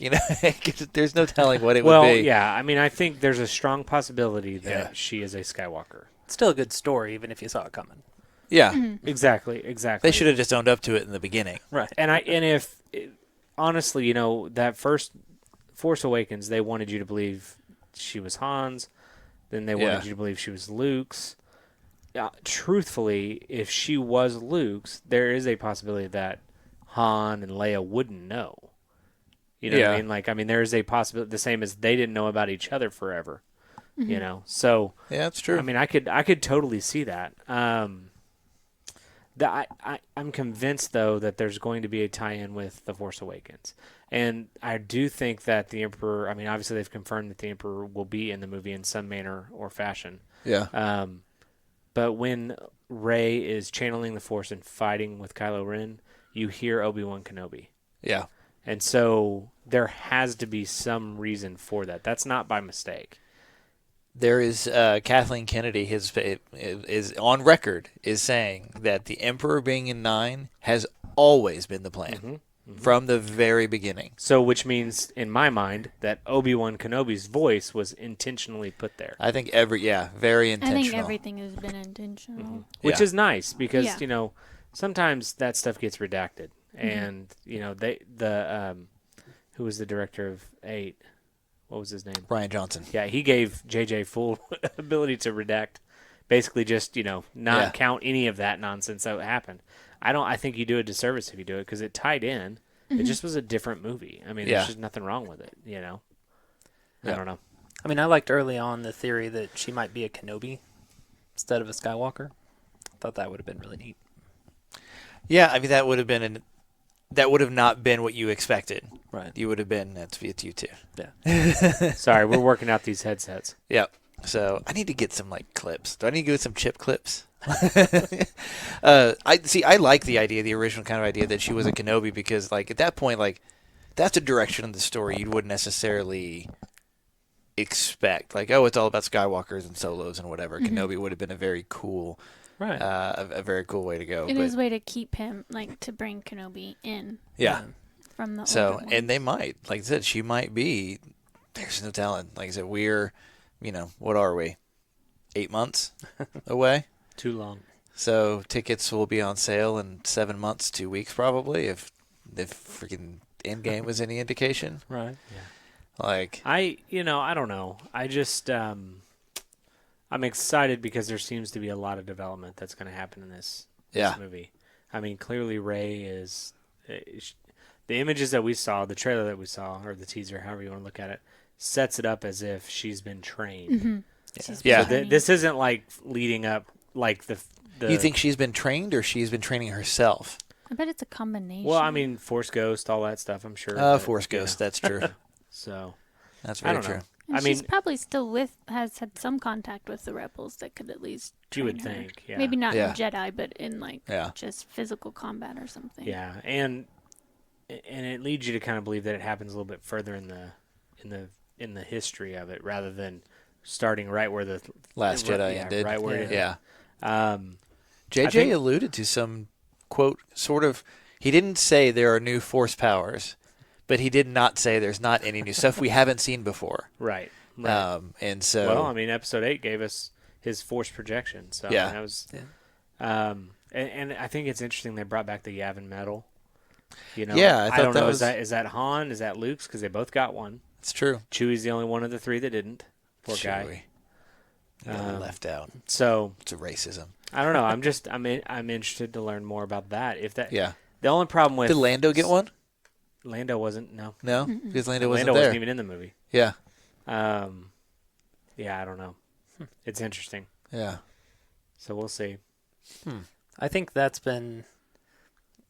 there's no telling what it would be. Well, yeah. I mean, I think there's a strong possibility that she is a Skywalker. It's still a good story, even if you saw it coming. Yeah. Exactly. They should have just owned up to it in the beginning. Right. And honestly, that first Force Awakens, they wanted you to believe she was Han's. Then they wanted you to believe she was Luke's. Truthfully, if she was Luke's, there is a possibility that Han and Leia wouldn't know. You know what I mean? There is a possibility, the same as they didn't know about each other forever. So yeah, that's true. I mean, I could totally see that. I'm convinced though that there's going to be a tie-in with The Force Awakens, and I do think that the Emperor. I mean, obviously they've confirmed that the Emperor will be in the movie in some manner or fashion. Yeah. But when Rey is channeling the Force and fighting with Kylo Ren, you hear Obi-Wan Kenobi. Yeah. And so there has to be some reason for that. That's not by mistake. There is Kathleen Kennedy is on record is saying that the Emperor being in 9 has always been the plan from the very beginning. So, which means, in my mind, that Obi-Wan Kenobi's voice was intentionally put there. I think very intentional. I think everything has been intentional. Which is nice because Yeah. Sometimes that stuff gets redacted, and who was the director of 8? What was his name? Rian Johnson. Yeah, he gave JJ full ability to redact, basically just not count any of that nonsense that happened. I think you do a disservice if you do it because it tied in. It just was a different movie. I mean, there's just nothing wrong with it. I don't know. I mean, I liked early on the theory that she might be a Kenobi instead of a Skywalker. I thought that would have been really neat. Yeah, I mean that would have not been what you expected. Right. You would have been it's you too. Yeah. Sorry, we're working out these headsets. Yep. So I need to get some clips. Do I need to get some chip clips? I like the original kind of idea that she was a Kenobi because at that point that's a direction of the story you wouldn't necessarily expect. It's all about Skywalkers and solos and whatever. Kenobi would have been a very cool a very cool way to go. It is a way to keep him to bring Kenobi in. Yeah. From the So older and they might, like I said, she might be. There's no telling. Like I said, we're, what are we? 8 months away. Too long. So tickets will be on sale in 7 months, 2 weeks probably, if freaking Endgame was any indication. Right. Yeah. I don't know. I just I'm excited because there seems to be a lot of development that's going to happen in this movie. I mean, clearly Rey is the images that we saw, the trailer that we saw, or the teaser, however you want to look at it, sets it up as if she's been trained. Yeah. So this isn't leading up the. You think she's been trained or she's been training herself? I bet it's a combination. Well, I mean, Force Ghost, all that stuff, I'm sure. Force Ghost, that's true. So that's I very don't true. know. And she's probably still has had some contact with the rebels that could at least you would train her. think, yeah. Maybe not in Jedi, but in just physical combat or something. Yeah, and it leads you to kind of believe that it happens a little bit further in the history of it, rather than starting right where the Last Jedi ended. Right where it ended. JJ alluded to some quote sort of. He didn't say there are new Force powers. But he did not say there's not any new stuff we haven't seen before. Right. And so... Well, I mean, Episode 8 gave us his Force projection. So yeah. That was... Yeah. And I think it's interesting they brought back the Yavin medal. Yeah, I don't know. was... Is that Han? Is that Luke's? Because they both got one. It's true. Chewie's the only one of the 3 that didn't. Poor guy. Left out. So... It's a racism. I don't know. I'm interested to learn more about that. Yeah. The only problem with... Did Lando get one? Lando wasn't, no. No? Because Lando wasn't wasn't even in the movie. Yeah. Yeah, I don't know. It's interesting. Yeah. So we'll see. I think that's been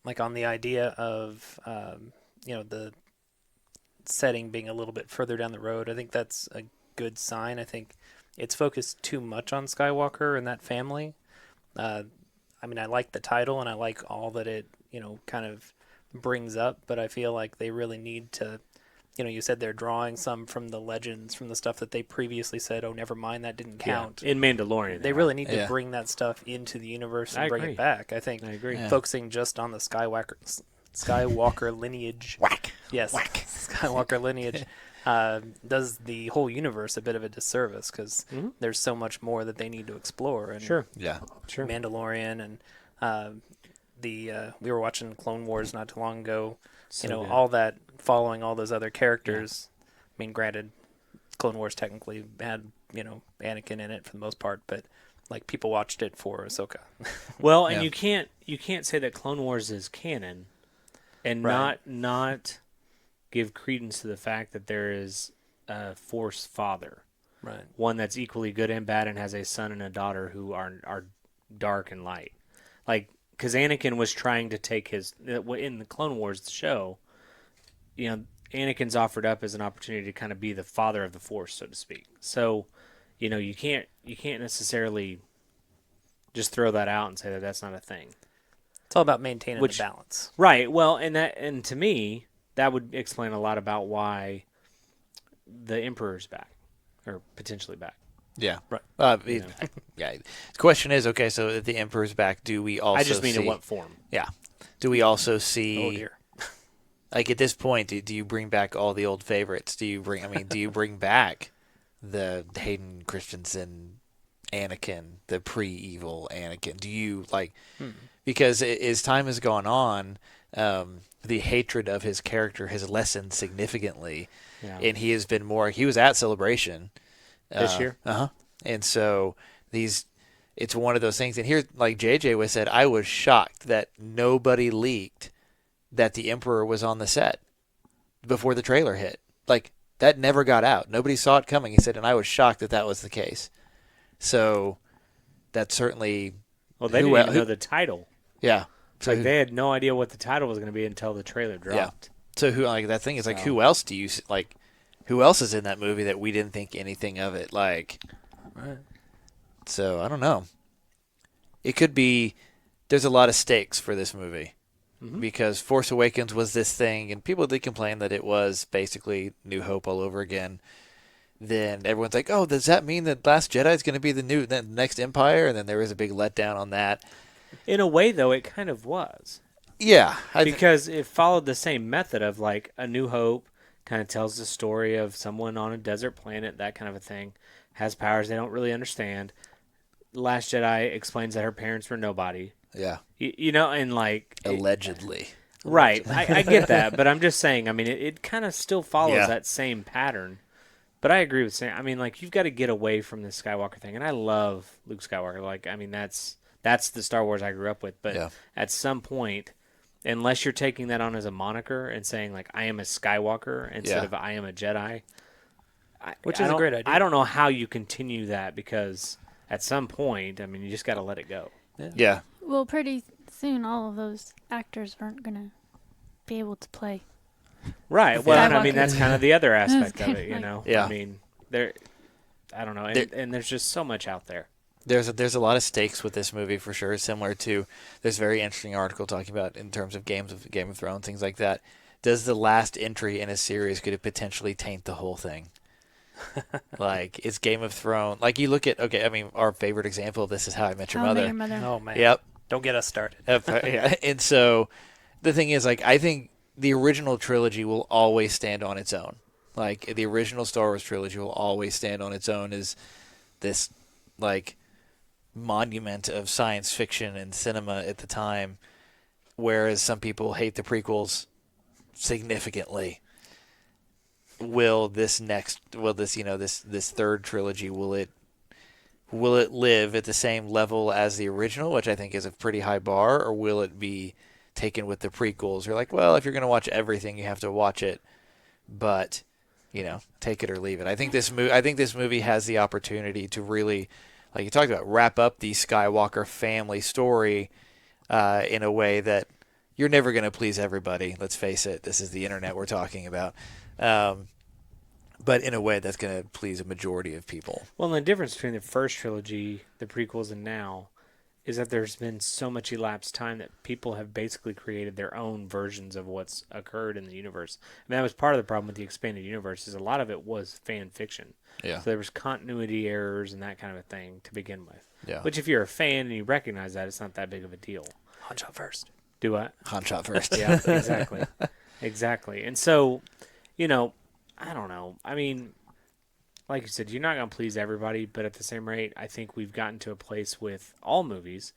like on the idea of the setting being a little bit further down the road. I think that's a good sign. I think it's focused too much on Skywalker and that family. I like the title and I like all that it kind of brings up, but I feel like they really need to. You said they're drawing some from the legends, from the stuff that they previously said, oh, never mind, that didn't count. In Mandalorian. They really need to bring that stuff into the universe and bring it back. I think focusing just on the Skywalker lineage. Whack. Yes. Whack. Skywalker lineage does the whole universe a bit of a disservice because there's so much more that they need to explore. And Sure. Mandalorian and we were watching Clone Wars not too long ago. So good. All that following all those other characters. Yeah. I mean, granted, Clone Wars technically had, Anakin in it for the most part, but like people watched it for Ahsoka. Well, and you can't say that Clone Wars is canon and not give credence to the fact that there is a Force father. Right. One that's equally good and bad and has a son and a daughter who are dark and light. Like, because Anakin was trying to take in the Clone Wars the show, Anakin's offered up as an opportunity to kind of be the father of the Force, so to speak. So, you can't necessarily just throw that out and say that that's not a thing. It's all about maintaining the balance. Right. Well, and to me, that would explain a lot about why the Emperor's back, or potentially back. Yeah. Right. Yeah. The question is, okay, so if the Emperor's back, do we also I just mean see, in what form? Yeah. Do we also see... Oh, dear. Like, at this point, do you bring back all the old favorites? Do you bring back the Hayden Christensen Anakin, the pre-evil Anakin? Do you, because as time has gone on, the hatred of his character has lessened significantly, and he has been more... He was at Celebration... this year? And so it's one of those things. And here, like JJ was said, I was shocked that nobody leaked that the Emperor was on the set before the trailer hit. Like, that never got out. Nobody saw it coming. He said, and I was shocked that was the case. So that's certainly... Well, they didn't even know the title. Yeah. So they had no idea what the title was going to be until the trailer dropped. Yeah. So that thing is who else do you... Who else is in that movie that we didn't think anything of it? Right. So, I don't know. It could be... There's a lot of stakes for this movie. Mm-hmm. Because Force Awakens was this thing, and people did complain that it was basically New Hope all over again. Then everyone's like, oh, does that mean that Last Jedi is going to be the next Empire? And then there was a big letdown on that. In a way, though, it kind of was. Yeah. Because it followed the same method of, A New Hope kind of tells the story of someone on a desert planet, that kind of a thing, has powers they don't really understand. Last Jedi explains that her parents were nobody. Yeah. And allegedly. Right. I get that, but I'm just saying, it kind of still follows that same pattern. But I agree with saying, you've got to get away from this Skywalker thing. And I love Luke Skywalker. That's the Star Wars I grew up with. But at some point, unless you're taking that on as a moniker and saying, I am a Skywalker instead of I am a Jedi. Which is a great idea. I don't know how you continue that because at some point, you just got to let it go. Yeah. Well, pretty soon all of those actors aren't going to be able to play. Right. Well, that's kind of the other aspect of it, Yeah. I don't know. And there's just so much out there. There's a lot of stakes with this movie for sure, similar to there's a very interesting article talking about in terms of Game of Thrones, things like that. Does the last entry in a series could it potentially taint the whole thing? It's Game of Thrones. You look at our favorite example of this is How I Met Your Mother. Oh man. Yep. Don't get us started. And so the thing is, I think the original trilogy will always stand on its own. The original Star Wars trilogy will always stand on its own as this monument of science fiction and cinema at the time, whereas some people hate the prequels significantly. This third trilogy, will it live at the same level as the original, which I think is a pretty high bar, or will it be taken with the prequels? You're well, if you're going to watch everything, you have to watch it, but take it or leave it. I think this movie has the opportunity to really like you talked about, wrap up the Skywalker family story in a way that you're never going to please everybody. Let's face it. This is the internet we're talking about. But in a way that's going to please a majority of people. Well, and the difference between the first trilogy, the prequels, and now is that there's been so much elapsed time that people have basically created their own versions of what's occurred in the universe. And that was part of the problem with the expanded universe, is a lot of it was fan fiction. Yeah. So there was continuity errors and that kind of a thing to begin with. Yeah. Which, if you're a fan and you recognize that, it's not that big of a deal. Han shot first. Do what? Han shot first. Yeah, exactly. Exactly. And so, I don't know. I mean, like you said, you're not going to please everybody, but at the same rate, I think we've gotten to a place with all movies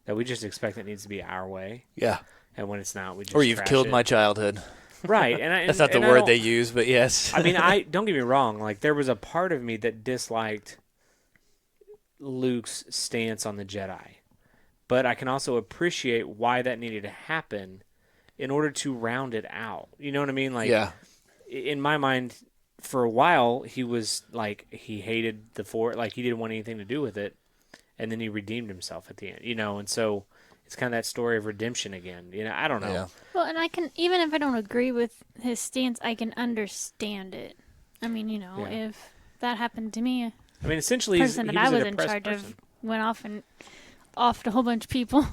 that we just expect it needs to be our way. Yeah. And when it's not, we just Or you've trash killed it. my childhood. Right. And That's not the word they use, but yes. I mean, don't get me wrong. Like, there was a part of me that disliked Luke's stance on the Jedi. But I can also appreciate why that needed to happen in order to round it out. You know what I mean? Like, yeah. In my mind, for a while, he was like, he hated the Force, like he didn't want anything to do with it, and then he redeemed himself at the end, and so it's kind of that story of redemption again. I don't know. Yeah. Well, and I can, even if I don't agree with his stance, I can understand it. I mean, if that happened to me, I mean, essentially, the person that I was in charge of went off and offed a whole bunch of people,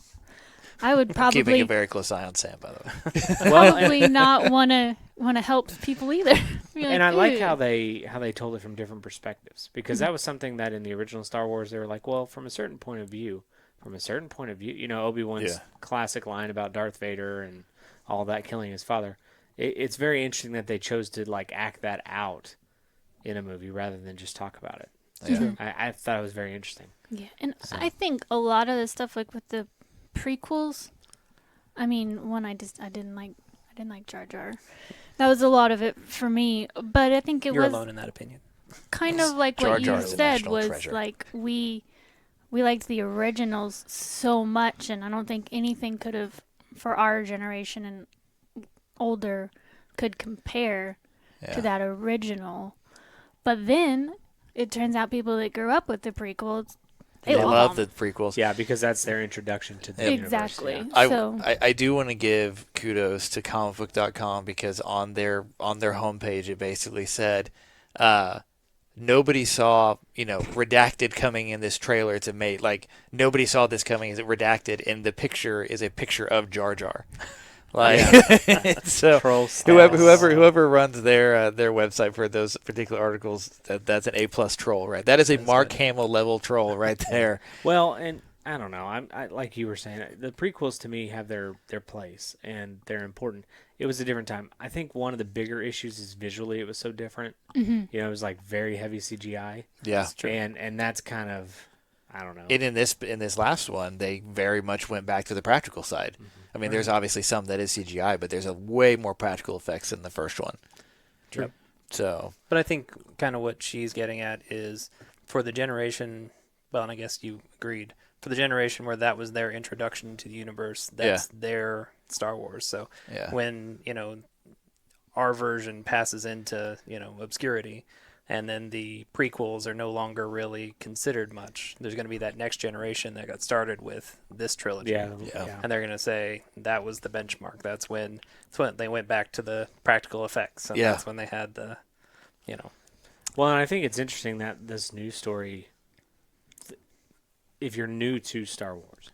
I would probably Keeping a very close eye on Sam, by the way. probably not want to help people either. And I like "Ew." how they told it from different perspectives, because that was something that in the original Star Wars they were like, well, from a certain point of view, Obi-Wan's classic line about Darth Vader and all that killing his father. It's very interesting that they chose to like act that out in a movie rather than just talk about it. Yeah. I thought it was very interesting. Yeah, and I think a lot of the stuff like with the prequels, I mean, one I didn't like Jar Jar. That was a lot of it for me, but I think You're was alone in that opinion. kind of like Jar what Jar you is a said national was treasure. like we liked the originals so much, and I don't think anything could have, for our generation and older, could compare to that original. But then it turns out people that grew up with the prequels, they love them. the prequels. Yeah, because that's their introduction to the universe. Exactly. Yeah. So I do want to give kudos to comicbook.com, because on their homepage it basically said nobody saw redacted coming in this trailer to make, like, nobody saw this coming as it redacted, and the picture is a picture of Jar Jar. Like, so Troll whoever runs their website for those particular articles, that's an A+ troll, right? That is a Mark Hamill level troll right there. Well, and I don't know. I like you were saying, the prequels to me have their place and they're important. It was a different time. I think one of the bigger issues is visually it was so different. Mm-hmm. It was like very heavy CGI. Yeah, and that's kind of, I don't know. And in this last one, they very much went back to the practical side. Mm-hmm. I mean, there's obviously some that is CGI, but there's a way more practical effects in the first one. True. Yep. So, But I think kind of what she's getting at is for the generation, well, and I guess you agreed, for the generation where that was their introduction to the universe, that's their Star Wars. So when, our version passes into, obscurity, and then the prequels are no longer really considered much, there's going to be that next generation that got started with this trilogy. Yeah. And they're going to say that was the benchmark. That's when they went back to the practical effects. And that's when they had the, Well, and I think it's interesting that this new story, if you're new to Star Wars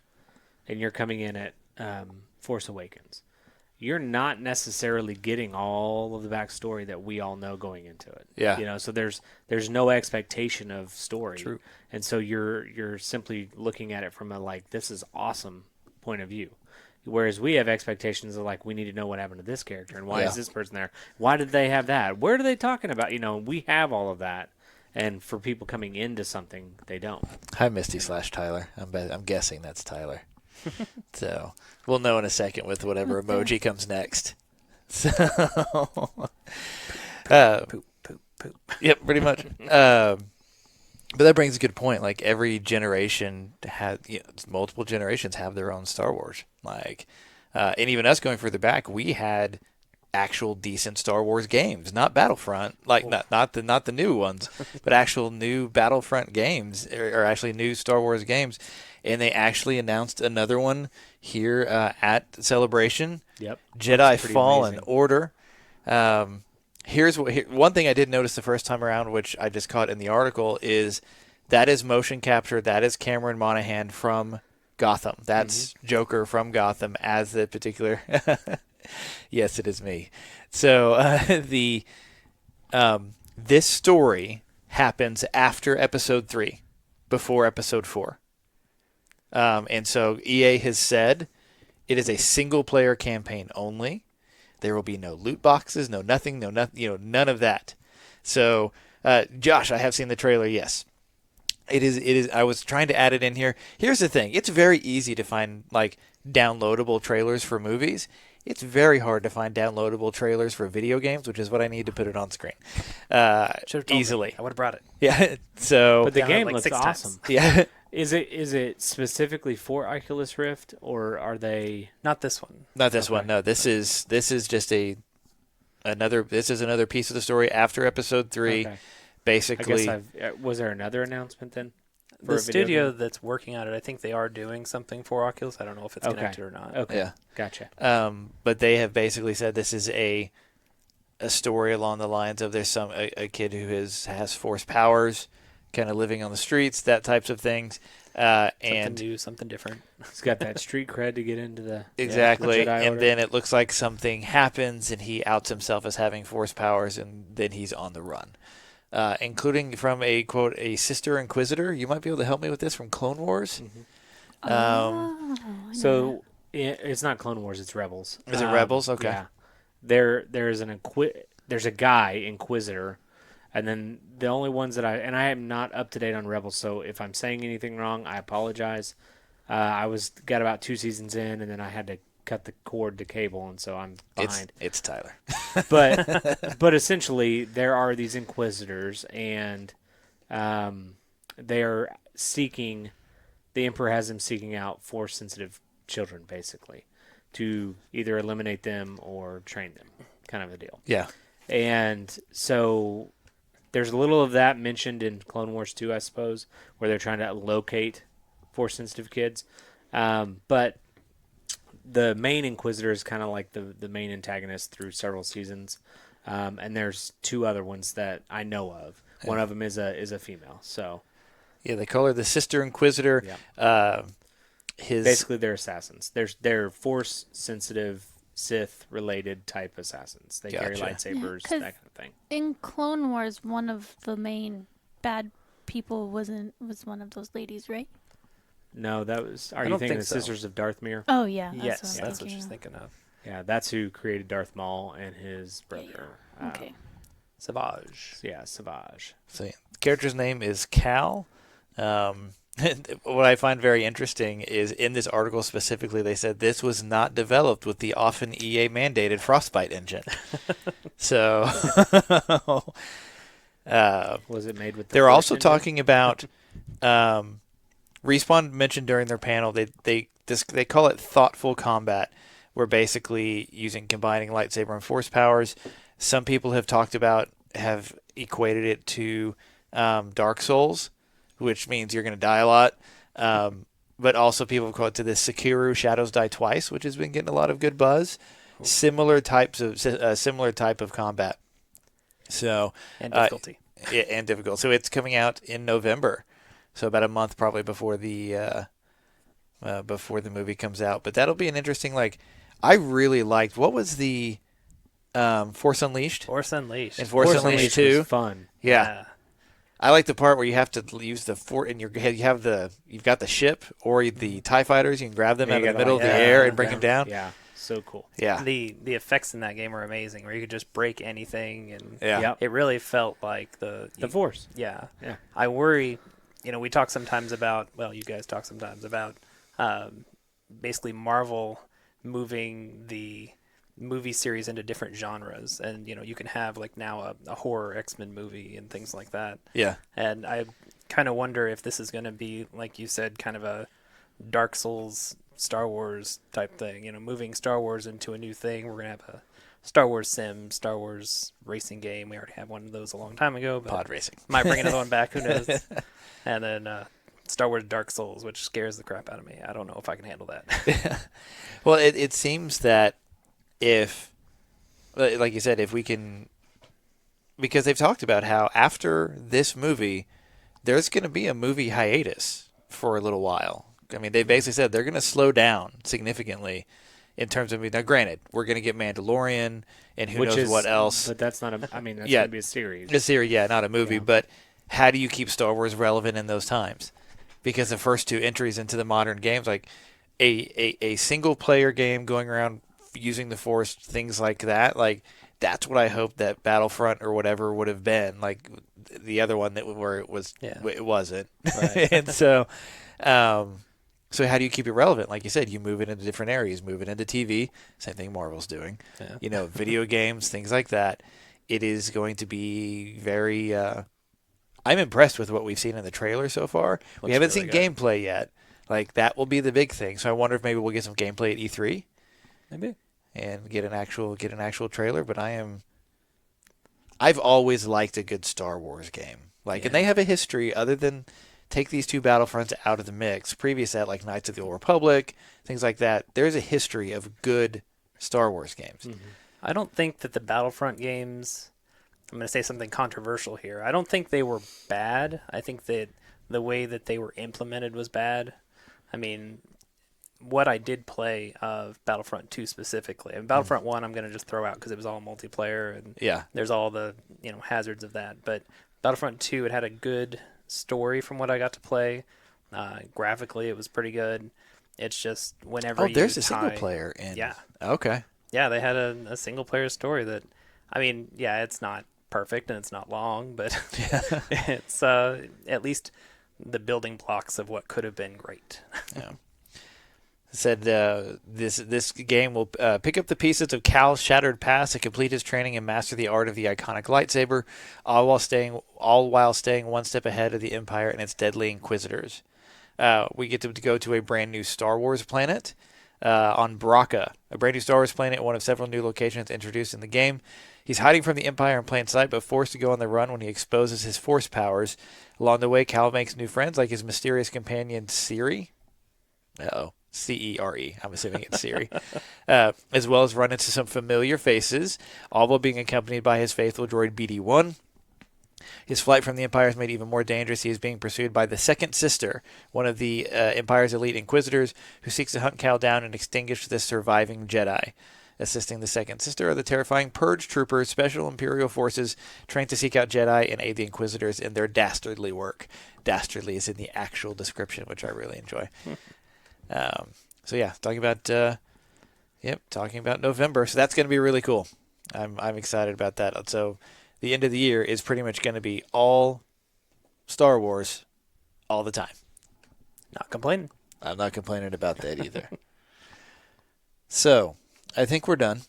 and you're coming in at Force Awakens, you're not necessarily getting all of the backstory that we all know going into it. Yeah. So there's no expectation of story. True. And so you're simply looking at it from a like, this is awesome point of view. Whereas we have expectations of like, we need to know what happened to this character and why is this person there? Why did they have that? Where are they talking about? We have all of that. And for people coming into something, they don't. hi, Misty / Tyler. I'm guessing that's Tyler. So we'll know in a second with whatever emoji comes next. So, poop. Yep, pretty much. But that brings a good point. Like, every generation has, multiple generations have their own Star Wars. Like, and even us going further back, we had actual decent Star Wars games, not Battlefront, like not the new ones, but actual new Battlefront games, or actually new Star Wars games. And they actually announced another one here at Celebration. Yep. Jedi pretty Fallen amazing. Order. One thing I did notice the first time around, which I just caught in the article, is that is motion capture. That is Cameron Monaghan from Gotham. That's Joker from Gotham as the particular. Yes, it is me. So this story happens after Episode 3, before Episode 4. And so EA has said it is a single-player campaign only. There will be no loot boxes, none of that. So, Josh, I have seen the trailer. Yes, it is. I was trying to add it in here. Here's the thing: it's very easy to find like downloadable trailers for movies. It's very hard to find downloadable trailers for video games, which is what I need to put it on screen easily. I would have brought it. Yeah. So, But the Download game like looks 6 times. awesome. yeah. Is it specifically for Oculus Rift, or are they? Not this one. Not this one. No, this is just another piece of the story after Episode 3. Okay. I Basically, guess was there another announcement then? for The a video studio game? that's working on it, I think they are doing something for Oculus. I don't know if it's Okay. connected or not. Okay, yeah. gotcha. But they have basically said this is a story along the lines of there's a kid who has force powers, kind of living on the streets, that types of things, Something and new, something different. He's got that street cred to get into the exactly, the Jedi and Order. then it looks like something happens, and he outs himself as having force powers, and then he's on the run. Including from a quote a sister Inquisitor. You might be able to help me with this from Clone Wars. Mm-hmm. I know So it's not Clone Wars; it's Rebels. Is it Rebels? Okay. Yeah. There's a guy Inquisitor, and then the only ones that I am not up to date on Rebels. So if I'm saying anything wrong, I apologize. I got about 2 seasons in, and then I had to cut the cord to cable, and so I'm behind. It's Tyler. But essentially, there are these Inquisitors, and they are seeking. The Emperor has them seeking out Force-sensitive children, basically, to either eliminate them or train them, kind of a deal. Yeah. And so there's a little of that mentioned in Clone Wars 2, I suppose, where they're trying to locate Force-sensitive kids. But the main Inquisitor is kind of like the main antagonist through several seasons. And there's 2 other ones that I know of. Yeah. One of them is a female. So Yeah, they call her the Sister Inquisitor. Yeah. Basically, they're assassins. They're Force-sensitive, Sith-related type assassins. They carry Gotcha. lightsabers, 'cause that kind of thing. In Clone Wars, one of the main bad people was one of those ladies, right? No, that was. Are I you don't thinking think the so. Sisters of Darthmere? Oh yeah, Yes, that's that's what what I'm she's thinking thinking of. Yeah, that's who created Darth Maul and his brother. of. Okay. Savage. Yeah, Savage. so, the character's name is Cal. What I find very interesting is in this article specifically, they said this was not developed with the often EA mandated Frostbite engine. So Was it made with? they're Force also engine? talking about Respawn mentioned during their panel they call it thoughtful combat, where basically combining lightsaber and force powers. Some people have equated it to Dark Souls, which means you're going to die a lot. But also people have called it to this Sekiro Shadows Die Twice, which has been getting a lot of good buzz. Similar type of combat. So And difficulty. and difficult. So it's coming out in November. So about a month probably before the movie comes out. But that'll be an interesting. I really liked. What was the Force Unleashed? Force Unleashed. And Force Unleashed 2. was fun. Yeah. I like the part where you have to use the fort in your head. You've got the ship or the TIE fighters. You can grab them Yeah, out of you the gotta, middle of the yeah, air and bring them down. Yeah, so cool. Yeah. The effects in that game are amazing, where you could just break anything, and Yeah. Yep. it really felt like the Force. Yeah. Yeah. I worry, we talk sometimes about, you guys talk sometimes about basically Marvel moving the movie series into different genres. And, you can have now a horror X-Men movie and things like that. Yeah. And I kind of wonder if this is going to be, like you said, kind of a Dark Souls, Star Wars type thing. Moving Star Wars into a new thing. We're going to have a Star Wars sim, Star Wars racing game. We already had one of those a long time ago, but Pod racing. might bring another one back. Who knows? And then Star Wars Dark Souls, which scares the crap out of me. I don't know if I can handle that. Well, it seems that if, like you said, if we can, because they've talked about how after this movie, there's going to be a movie hiatus for a little while. I mean, they basically said they're going to slow down significantly in terms of, now granted, we're going to get Mandalorian and who knows what else. But that's not a, I mean, that's Yeah. going to be a series. A series, yeah, not a movie, Yeah. but how do you keep Star Wars relevant in those times? Because the first two entries into the modern games, like a single player game going around using the Force, things like that, like that's what I hope that Battlefront or whatever would have been. Like the other one that where it was, it wasn't. Right. And so, so how do you keep it relevant? Like you said, you move it into different areas, move it into TV. Same thing Marvel's doing. Yeah. You know, video games, things like that. It is going to be very. I'm impressed with what we've seen in the trailer so far. We haven't really seen good. gameplay yet. Like that will be the big thing. So I wonder if maybe we'll get some gameplay at E3 Maybe. and get an actual trailer. But I've always liked a good Star Wars game. Like, and they have a history other than. Take these two Battlefronts out of the mix. Previous to that, like Knights of the Old Republic, things like that. There's a history of good Star Wars games. Mm-hmm. I don't think that the Battlefront games, I'm going to say something controversial here. I don't think they were bad. I think that the way that they were implemented was bad. I mean, what I did play of Battlefront 2 specifically, and Battlefront 1 I'm going to just throw out because it was all multiplayer and Yeah. there's all the hazards of that. But Battlefront 2, it had a good story from what I got to play. Graphically, it was pretty good. It's just whenever there's a single player in. Yeah. Okay. Yeah, they had a single player story that, I mean, yeah, it's not perfect and it's not long, but it's at least the building blocks of what could have been great. Yeah. Said this game will pick up the pieces of Cal's shattered past to complete his training and master the art of the iconic lightsaber, all while staying one step ahead of the Empire and its deadly Inquisitors. We get to go to a brand new Star Wars planet on Bracca, a brand new Star Wars planet, one of several new locations introduced in the game. He's hiding from the Empire in plain sight, but forced to go on the run when he exposes his Force powers. Along the way, Cal makes new friends like his mysterious companion Cere. Cere. I'm assuming it's Siri. As well as run into some familiar faces, all while being accompanied by his faithful droid BD-1. His flight from the Empire is made even more dangerous. He is being pursued by the Second Sister, one of the Empire's elite Inquisitors, who seeks to hunt Cal down and extinguish the surviving Jedi. Assisting the Second Sister are the terrifying Purge Troopers, special Imperial forces trained to seek out Jedi and aid the Inquisitors in their dastardly work. Dastardly is in the actual description, which I really enjoy. So yeah, talking about November. So that's going to be really cool. I'm excited about that. So the end of the year is pretty much going to be all Star Wars all the time. Not complaining. I'm not complaining about that either. So I think we're done.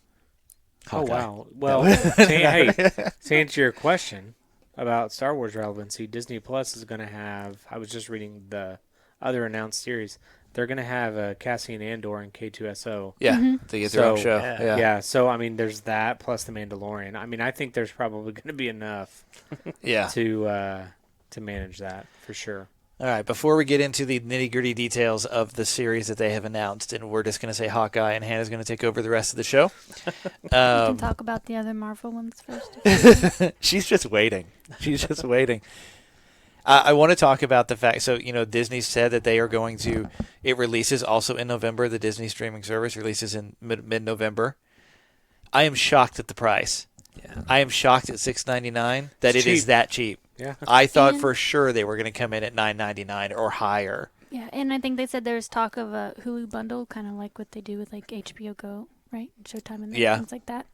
Hawkeye. Oh, wow. Well, to answer your question about Star Wars relevancy, Disney Plus is going to have, I was just reading the other announced series, they're going to have Cassian Andor and K2SO. Yeah, they get their own show. Yeah, so, I mean, there's that plus The Mandalorian. I mean, I think there's probably going to be enough to manage that, for sure. All right, before we get into the nitty-gritty details of the series that they have announced, and we're just going to say Hawkeye, and Hannah's going to take over the rest of the show. We can talk about the other Marvel ones first. She's just waiting. I want to talk about the fact, so, Disney said that they are going to, it releases also in November. The Disney streaming service releases in mid-November. I am shocked at the price. Yeah. I am shocked at $6.99 that It's it is cheap. that cheap. Yeah. I thought And- for sure they were going to come in at $9.99 or higher. Yeah, and I think they said there's talk of a Hulu bundle, kind of like what they do with like HBO Go, right? Showtime and things like that.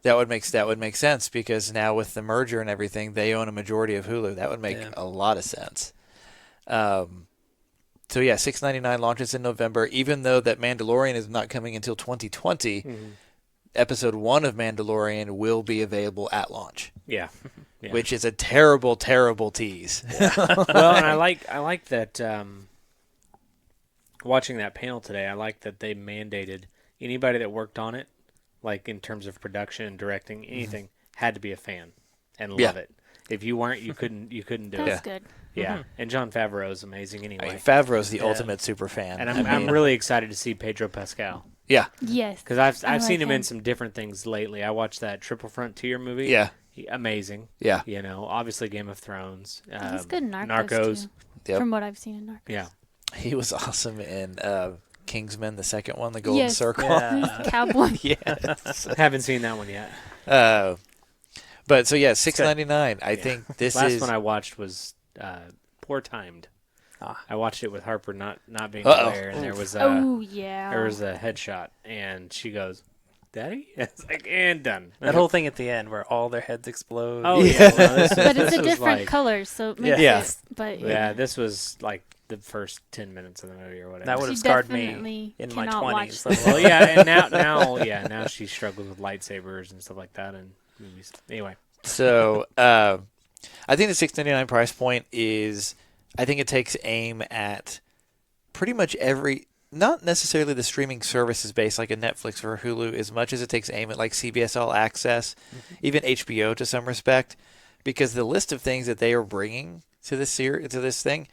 That would make sense because now with the merger and everything, they own a majority of Hulu. That would make a lot of sense. So yeah, $6.99 launches in November. Even though that Mandalorian is not coming until 2020, Episode 1 of Mandalorian will be available at launch. Yeah. Yeah. Which is a terrible, terrible tease. Well, and I like that. Watching that panel today, I like that they mandated anybody that worked on it like in terms of production, directing, anything, had to be a fan and Yeah. love it. If you weren't, you couldn't do That's it. good. Yeah, and John Favreau is amazing I mean, anyway. Favreau's the ultimate super fan. And I I'm mean, really excited to see Pedro Pascal yeah, Yes. because I I've seen like him in him. some different things lately. I watched that Triple Frontier movie. yeah, Amazing. yeah. You know, obviously Game of Thrones. He's good in Narcos, Narcos. too. Yep. From what I've seen in Narcos. Yeah. He was awesome in Kingsman, the second one, the Golden Yes. Circle. Yeah. Cowboy. Yes. Haven't seen that one yet. But so yeah, $6.99. I think this Last is one I watched was poor timed. Ah. I watched it with Harper not being Uh-oh. there, and there was Oh, yeah. a headshot, and she goes, "Daddy," it's like, and done. That whole thing at the end where all their heads explode. Oh yeah, well, this, But it's this a was different like, color, so it makes Yeah. it. But Yeah, this was like the first 10 minutes of the movie or whatever. That would She have scarred definitely me in my cannot watch 20s. this. Well, yeah, and now she struggles with lightsabers and stuff like that in movies. Anyway, so. I think the $6.99 price point is. I think it takes aim at pretty much every. Not necessarily the streaming services based like a Netflix or a Hulu, as much as it takes aim at like CBS All Access, even HBO to some respect, because the list of things that they are bringing to this thing,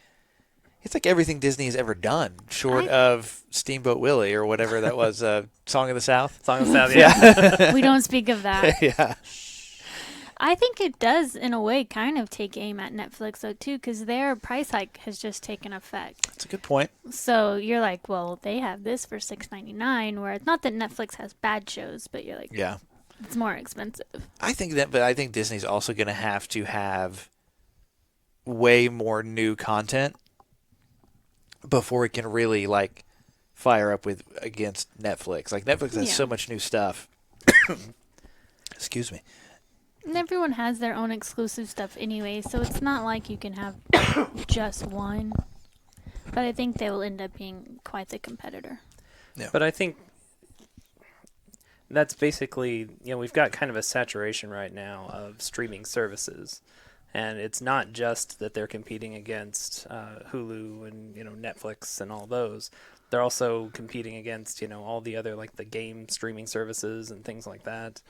it's like everything Disney has ever done, short of Steamboat Willie or whatever that was, Song of the South. Song of the South, yeah. we don't speak of that. Yeah, I think it does, in a way, kind of take aim at Netflix, though, too, because their price hike has just taken effect. that's a good point. So you're like, well, they have this for $6.99, where it's not that Netflix has bad shows, but you're like, Yeah, it's more expensive. I think Disney's also going to have way more new content before it can really like fire up against Netflix. Like Netflix has Yeah. so much new stuff. Excuse me. And everyone has their own exclusive stuff anyway, so it's not like you can have just one. But I think they will end up being quite the competitor. But I think that's basically, we've got kind of a saturation right now of streaming services. And it's not just that they're competing against Hulu and, Netflix and all those. They're also competing against, all the other, like the game streaming services and things like that.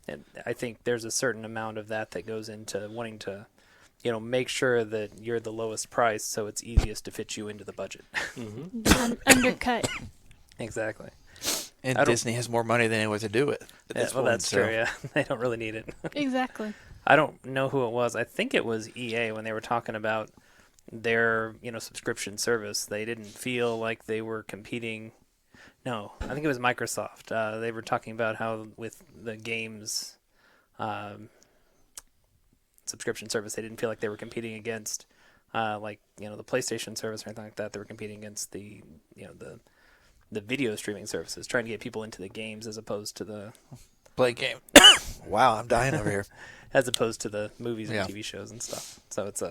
And I think there's a certain amount of that goes into wanting to, make sure that you're the lowest price so it's easiest to fit you into the budget. Undercut. Exactly. And I don't- Disney has more money than anyone to do it. at Yeah, this well, point, that's so- true, yeah. They don't really need it. Exactly. I don't know who it was. I think it was EA when they were talking about their, subscription service. They didn't feel like they were competing. No, I think it was Microsoft. They were talking about how with the games subscription service, they didn't feel like they were competing against the PlayStation service or anything like that. They were competing against the video streaming services, trying to get people into the games as opposed to the Wow, I'm dying over here. as opposed to the movies and Yeah. TV shows and stuff. So it's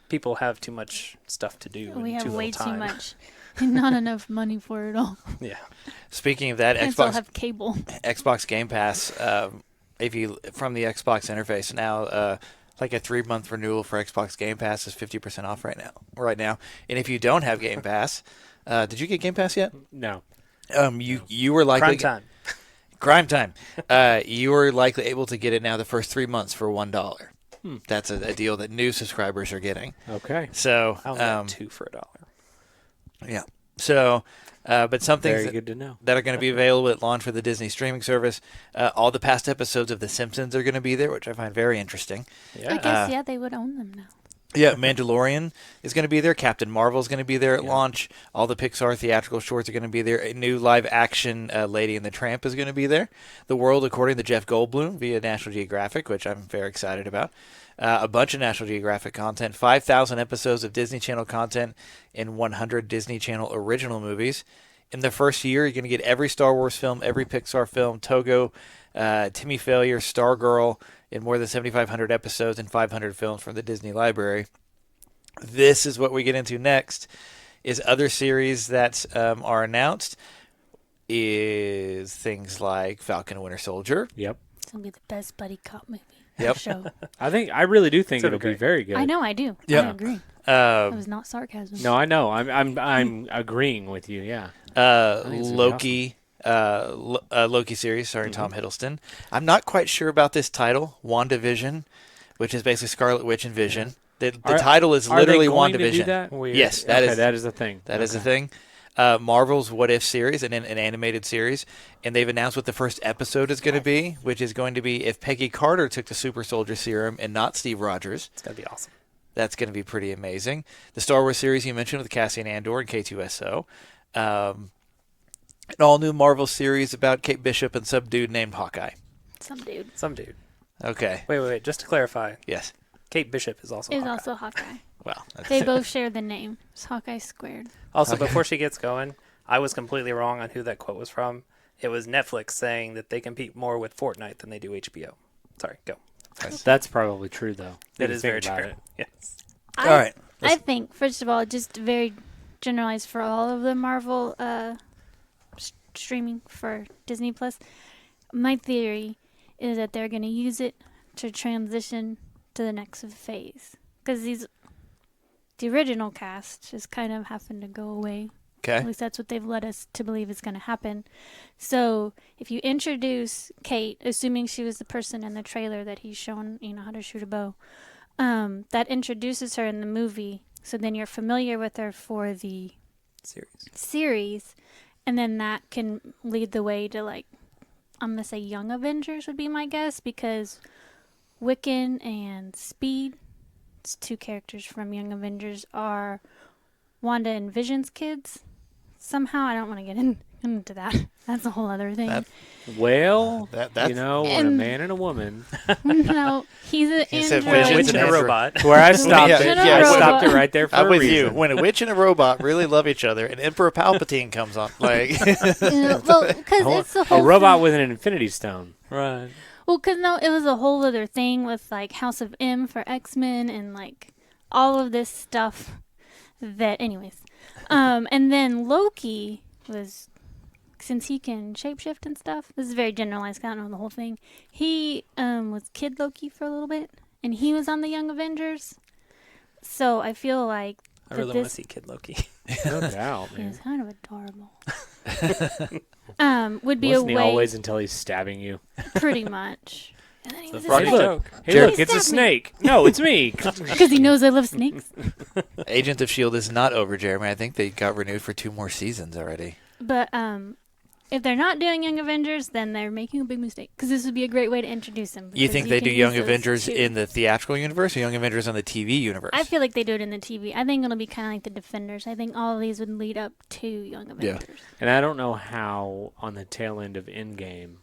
people have too much stuff to do We and have too way little too time. much. And not enough money for it all. Yeah. Speaking of that, And still Xbox have cable. Xbox Game Pass, if you from the Xbox interface now, like a 3-month renewal for Xbox Game Pass is 50% off right now. And if you don't have Game Pass, did you get Game Pass yet? no. You were likely Crime time. You were likely able to get it now the first 3 months for $1. That's a deal that new subscribers are getting. Okay. So I only got 2 for $1. yeah. So, but some things Very good to know. that are going to be available at launch for the Disney streaming service. All the past episodes of The Simpsons are going to be there, which I find very interesting. Yeah. I guess, they would own them now. Yeah, Mandalorian is going to be there. Captain Marvel is going to be there at launch. All the Pixar theatrical shorts are going to be there. A new live-action Lady and the Tramp is going to be there. The World According to Jeff Goldblum via National Geographic, which I'm very excited about. A bunch of National Geographic content, 5,000 episodes of Disney Channel content, and 100 Disney Channel original movies. In the first year, you're going to get every Star Wars film, every Pixar film, Togo, Timmy Failure, Stargirl, in more than 7,500 episodes and 500 films from the Disney Library. This is what we get into next, is other series that are announced, is things like Falcon and Winter Soldier. Yep. It's going to be the best buddy cop movie. Yep. Show. I really do think It's it'll be great. very good. I know, I do. Yeah. I agree. That Uh, was not sarcasm. No, I know. I'm agreeing with you. Yeah. think it's gonna be Loki, Loki series starring Tom Hiddleston. I'm not quite sure about this title, WandaVision, which is basically Scarlet Witch and Vision. The title is literally WandaVision. WandaVision. To do that? Weird. Yes, That is a thing. That is a thing. Marvel's What If series, an animated series, and they've announced what the first episode is going to be, which is going to be if Peggy Carter took the super soldier serum and not Steve Rogers. It's going to be awesome. That's going to be pretty amazing. The Star Wars series you mentioned with Cassian Andor and K2SO. An all-new Marvel series about Kate Bishop and some dude named Hawkeye. Some dude. Some dude. Okay. Wait. Just to clarify. Yes. Kate Bishop is also Is Hawkeye. also Hawkeye. Well, that's They both share the name. It's Hawkeye squared. Also, before she gets going, I was completely wrong on who that quote was from. It was Netflix saying that they compete more with Fortnite than they do HBO. Sorry, go. That's probably true, though. That You is think very about true. it. Yes. all right. I think, first of all, just very generalized for all of the Marvel streaming for Disney Plus. My theory is that they're going to use it to transition to the next phase, because the original cast just kind of happened to go away. At Okay. least that's what they've led us to believe is going to happen. So if you introduce Kate, assuming she was the person in the trailer that he's shown, how to shoot a bow, that introduces her in the movie. So then you're familiar with her for the series, and then that can lead the way to, like, I'm going to say Young Avengers would be my guess, because Wiccan and Speed, it's two characters from Young Avengers, are Wanda and Vision's kids. Somehow, I don't want to get into that. That's a whole other thing. Well, That's when a And- man and a woman, No, he's an He said android. Vision's Witch and a Android. robot. where I stopped Yeah, it, yeah, I robot. stopped it right there for I'm a with reason. you. When a witch and a robot really love each other, and Emperor Palpatine comes on, like Well, because it's the whole A robot thing. with an Infinity Stone. Right. Well, because no, it was a whole other thing with, like, House of M for X-Men and, like, all of this stuff that, anyways. And then Loki was, since he can shapeshift and stuff, this is very generalized, I don't know the whole thing. He was Kid Loki for a little bit, and he was on the Young Avengers. So I feel like I that really want to this see Kid Loki. No doubt, man. is kind of adorable. Would be Wasn't a he way, always until he's stabbing you? pretty much. And then he was Funny Hey, look. joke. Hey, Jerry, look, it's a stab me. snake. No, it's me. because he knows I love snakes. Agent of S.H.I.E.L.D. is not over, Jeremy. I think they got renewed for 2 more seasons already. But if they're not doing Young Avengers, then they're making a big mistake, because this would be a great way to introduce them. You because think they can do use Young those Avengers two. in the theatrical universe or Young Avengers on the TV universe? I feel like they do it in the TV. I think it'll be kind of like the Defenders. I think all of these would lead up to Young Avengers. And I don't know how, on the tail end of Endgame,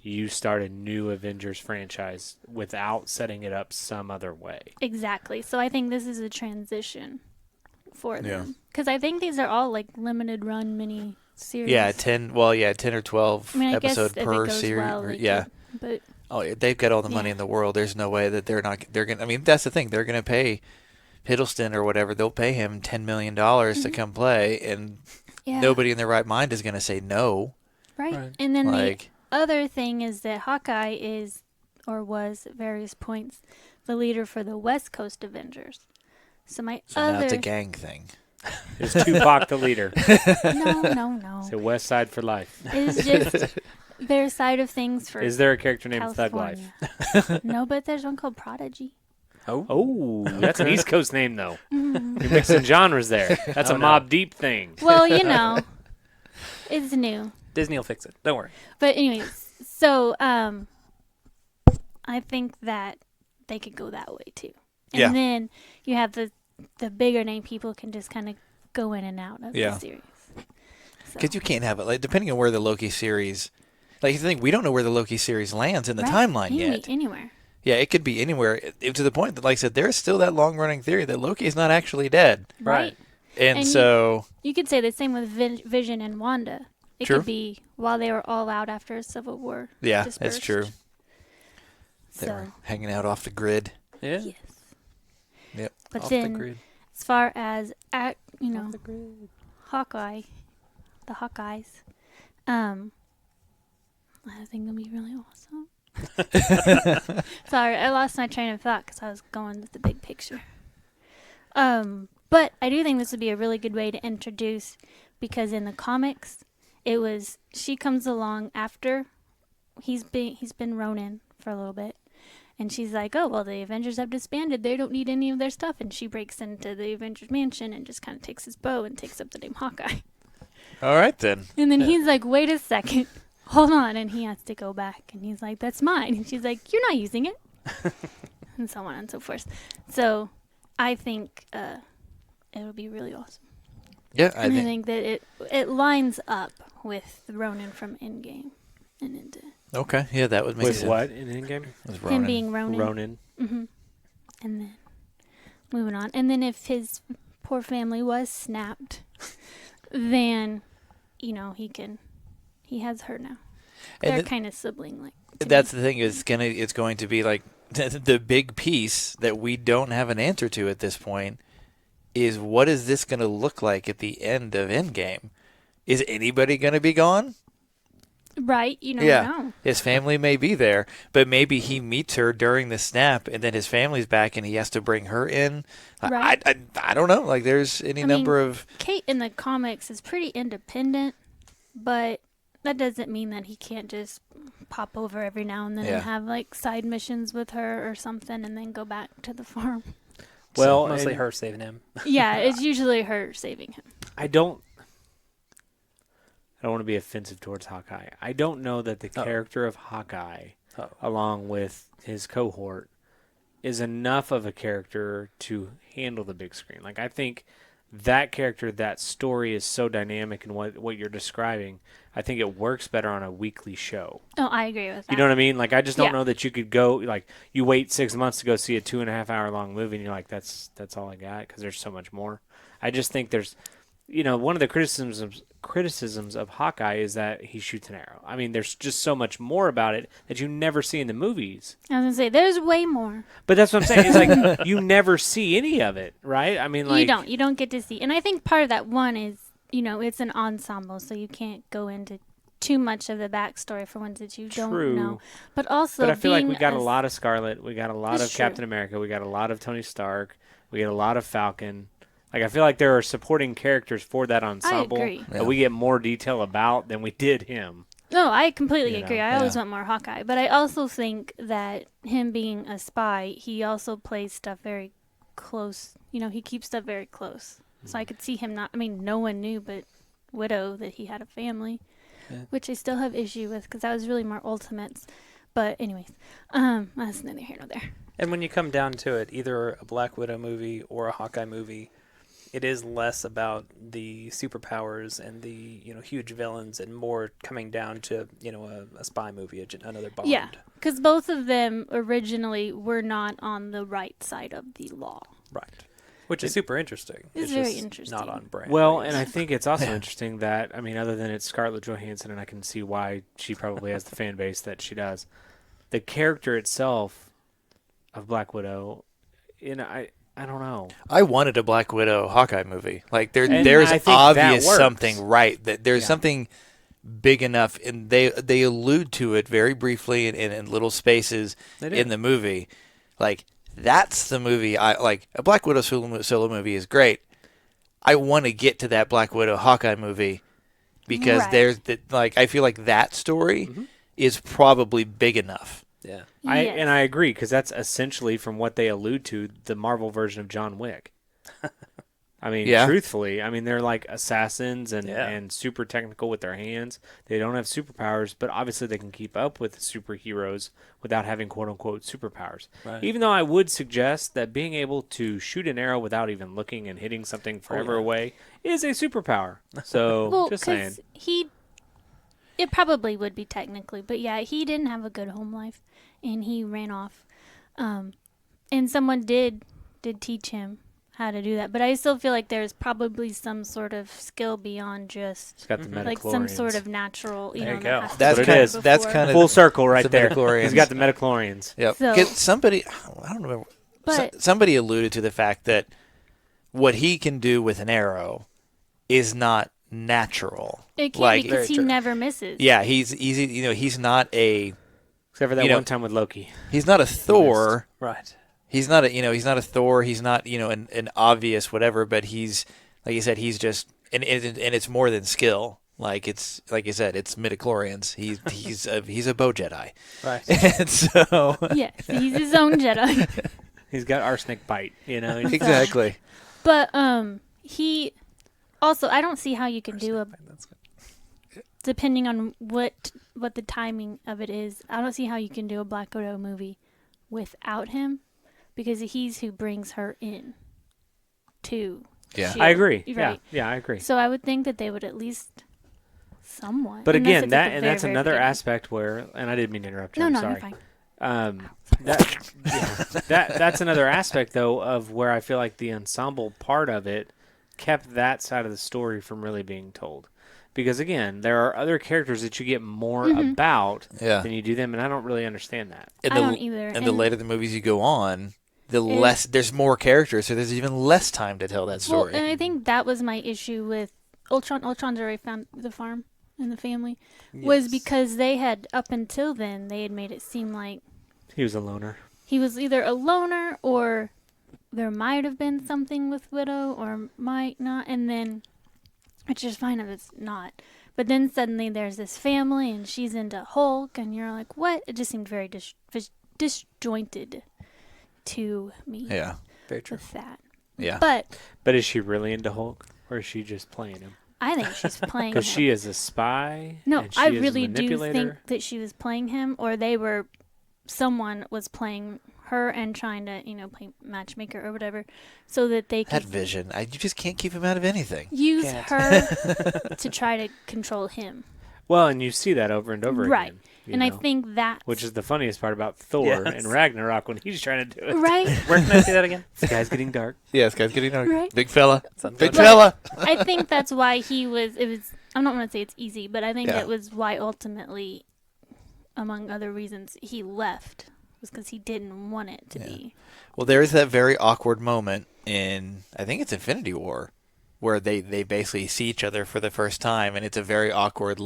you start a new Avengers franchise without setting it up some other way. Exactly. So I think this is a transition for Yeah. them, because I think these are all like limited run mini series. Yeah, 10 or 12 I mean, I guess episode if per it goes series. well, they Yeah. could, but Oh, yeah, they've got all the money Yeah. in the world. There's no way that they're going to. I mean, that's the thing. They're going to pay Hiddleston or whatever. They'll pay him $10 million to come play, and yeah, nobody in their right mind is going to say no. right. And then Like, the other thing is that Hawkeye is, or was at various points, the leader for the West Coast Avengers. So my so now other it's a gang thing. Is Tupac the leader? no. So West Side for life. It's just their side of things for Is there a character named Thug Life? California. No, but there's one called Prodigy. Oh, that's an East Coast name, though. You're mixing genres there. That's a Mob Deep thing. Well, it's new. Disney will fix it. Don't worry. But anyways, so I think that they could go that way too. And Yeah. then you have the bigger name people can just kind of go in and out of Yeah. the series. So, Because you can't have it. Like, depending on where the Loki series. Like, the thing, we don't know where the Loki series lands in the right, timeline it can yet. be anywhere. Yeah, it could be anywhere. To the point that, like I said, there's still that long running theory that Loki is not actually dead. Right. And And so. You could say the same with Vision and Wanda. It True. could be while they were all out after Civil War. Yeah, that's dispersed. true. They So, were hanging out off the grid. Yeah. yes. Yep. But Off then, the grid. as far as Hawkeye, the Hawkeyes, I think it'll be really awesome. Sorry, I lost my train of thought because I was going with the big picture. But I do think this would be a really good way to introduce, because in the comics she comes along after he's been Ronin for a little bit. And she's like, oh, well, the Avengers have disbanded. They don't need any of their stuff. And she breaks into the Avengers mansion and just kind of takes his bow and takes up the name Hawkeye. All right, then. And then he's like, wait a second. Hold on. And he has to go back. And he's like, that's mine. And she's like, you're not using it. And so on and so forth. So I think it'll be really awesome. Yeah, I think that it lines up with Ronin from Endgame and into Okay, yeah, that would make With sense. what in Endgame? him being Ronin. Ronin. Mm-hmm. And then moving on. And then if his poor family was snapped, then, he has her now. They're kind of sibling-like. That's the thing, it's going to be like the big piece that we don't have an answer to at this point is what is this going to look like at the end of Endgame? Is anybody going to be gone? Right, you never know. His family may be there, but maybe he meets her during the snap, and then his family's back, and he has to bring her in. Right. I don't know. Like, there's any number of... Kate in the comics is pretty independent, but that doesn't mean that he can't just pop over every now and then and have, like, side missions with her or something and then go back to the farm. Well, mostly her saving him. Yeah, it's usually her saving him. I don't want to be offensive towards Hawkeye. I don't know that the character of Hawkeye, along with his cohort, is enough of a character to handle the big screen. Like, I think that character, that story is so dynamic in what you're describing. I think it works better on a weekly show. Oh, I agree with that. You know what I mean? Like, I just don't know that you could go, like, you wait 6 months to go see a 2.5 hour long movie, and you're like, that's all I got, because there's so much more. I just think there's, one of the criticisms of Hawkeye is that he shoots an arrow. I mean, there's just so much more about it that you never see in the movies. I was going to say, there's way more. But that's what I'm saying. It's like, you never see any of it, right? I mean, like... You don't get to see. And I think part of that one is, it's an ensemble, so you can't go into too much of the backstory for ones that you don't know. But also, but I feel like we got a lot of Scarlet, we got a lot of Captain America, we got a lot of Tony Stark, we got a lot of Falcon. Like, I feel like there are supporting characters for that ensemble that we get more detail about than we did him. No, I completely agree. I always want more Hawkeye. But I also think that him being a spy, he also plays stuff very close. He keeps stuff very close. So I could see him no one knew but Widow that he had a family, which I still have issue with because that was really more Ultimates. But anyways, that's neither here nor there. And when you come down to it, either a Black Widow movie or a Hawkeye movie, it is less about the superpowers and the huge villains and more coming down to a spy movie, another Bond. Yeah, because both of them originally were not on the right side of the law. Right. Which is super interesting. It's very interesting. Not on brand. Well, and I think it's also interesting that, other than it's Scarlett Johansson, and I can see why she probably has the fan base that she does, the character itself of Black Widow, I don't know. I wanted a Black Widow Hawkeye movie. Like, there's obvious something that there's something big enough, and they allude to it very briefly in little spaces in the movie. Like, that's the movie I like. A Black Widow solo movie is great. I want to get to that Black Widow Hawkeye movie because I feel like that story is probably big enough. Yeah, I agree because that's essentially from what they allude to the Marvel version of John Wick. Truthfully, they're like assassins and super technical with their hands. They don't have superpowers, but obviously they can keep up with superheroes without having quote unquote superpowers. Right. Even though I would suggest that being able to shoot an arrow without even looking and hitting something forever away is a superpower. So just saying. It probably would be technically, but yeah, he didn't have a good home life, and he ran off. And someone did teach him how to do that, but I still feel like there's probably some sort of skill beyond just He's got the like some sort of natural. There you go. That's kind of full circle right there. He's got the midichlorians. Yep. So, I don't remember. But somebody alluded to the fact that what he can do with an arrow is not natural. It can't because he never misses. Yeah, he's easy. He's not a. Except for that one time with Loki. He's not a Thor. Right. He's not a Thor. He's not an obvious whatever. But he's, like you said, he's just and it's more than skill. Like it's like you said, it's midichlorians. He's a Bo Jedi, Right. and so Yes, he's his own Jedi. He's got arsenic bite, exactly. But he also, I don't see how you can do a, That's good. depending on what the timing of it is. I don't see how you can do a Black Widow movie without him, because he's who brings her in to Yeah. S.H.I.E.L.D. I agree. Right. Yeah, I agree. So I would think that they would at least somewhat. But unless again, it's at the that's very, very another beginning. aspect where, and I didn't mean to interrupt you. No, I'm no, sorry. you're fine. That's another aspect though of where I feel like the ensemble part of it kept that side of the story from really being told, because again, there are other characters that you get more about Yeah. than you do them, and I don't really understand that. And I don't either. And the later the movies you go on, the less there's more characters, so there's even less time to tell that story. Well, and I think that was my issue with Ultron. Ultron's already found the farm and the family, was because they had, up until then, they had made it seem like He was a loner. he was either a loner or there might have been something with Widow or might not, and then, which is fine if it's not. But then suddenly there's this family and she's into Hulk, and you're like, what? It just seemed very disjointed to me Yeah. Very true. with that. Yeah. But is she really into Hulk, or is she just playing him? I think she's playing him. Because she is a spy. No, and she I is a really do manipulator. think that she was playing him, or someone was playing her and trying to, play matchmaker or whatever, so that they That could Vision, you just can't keep him out of anything. use Can't. her to try to control him. Well, and you see that over and over Right. again. And I think that, which is the funniest part about Thor Yes. and Ragnarok when he's trying to do it. right? Where can I see that again? The guy's getting dark. Yeah, this guy's getting Right. big fella. Sounds Big good. fella. I think that's why it was, I'm not going to say it's easy, but I think Yeah. that was why ultimately, among other reasons, he left, was because he didn't want it to be. Well, there is that very awkward moment in, I think it's Infinity War, where they basically see each other for the first time, and it's a very awkward,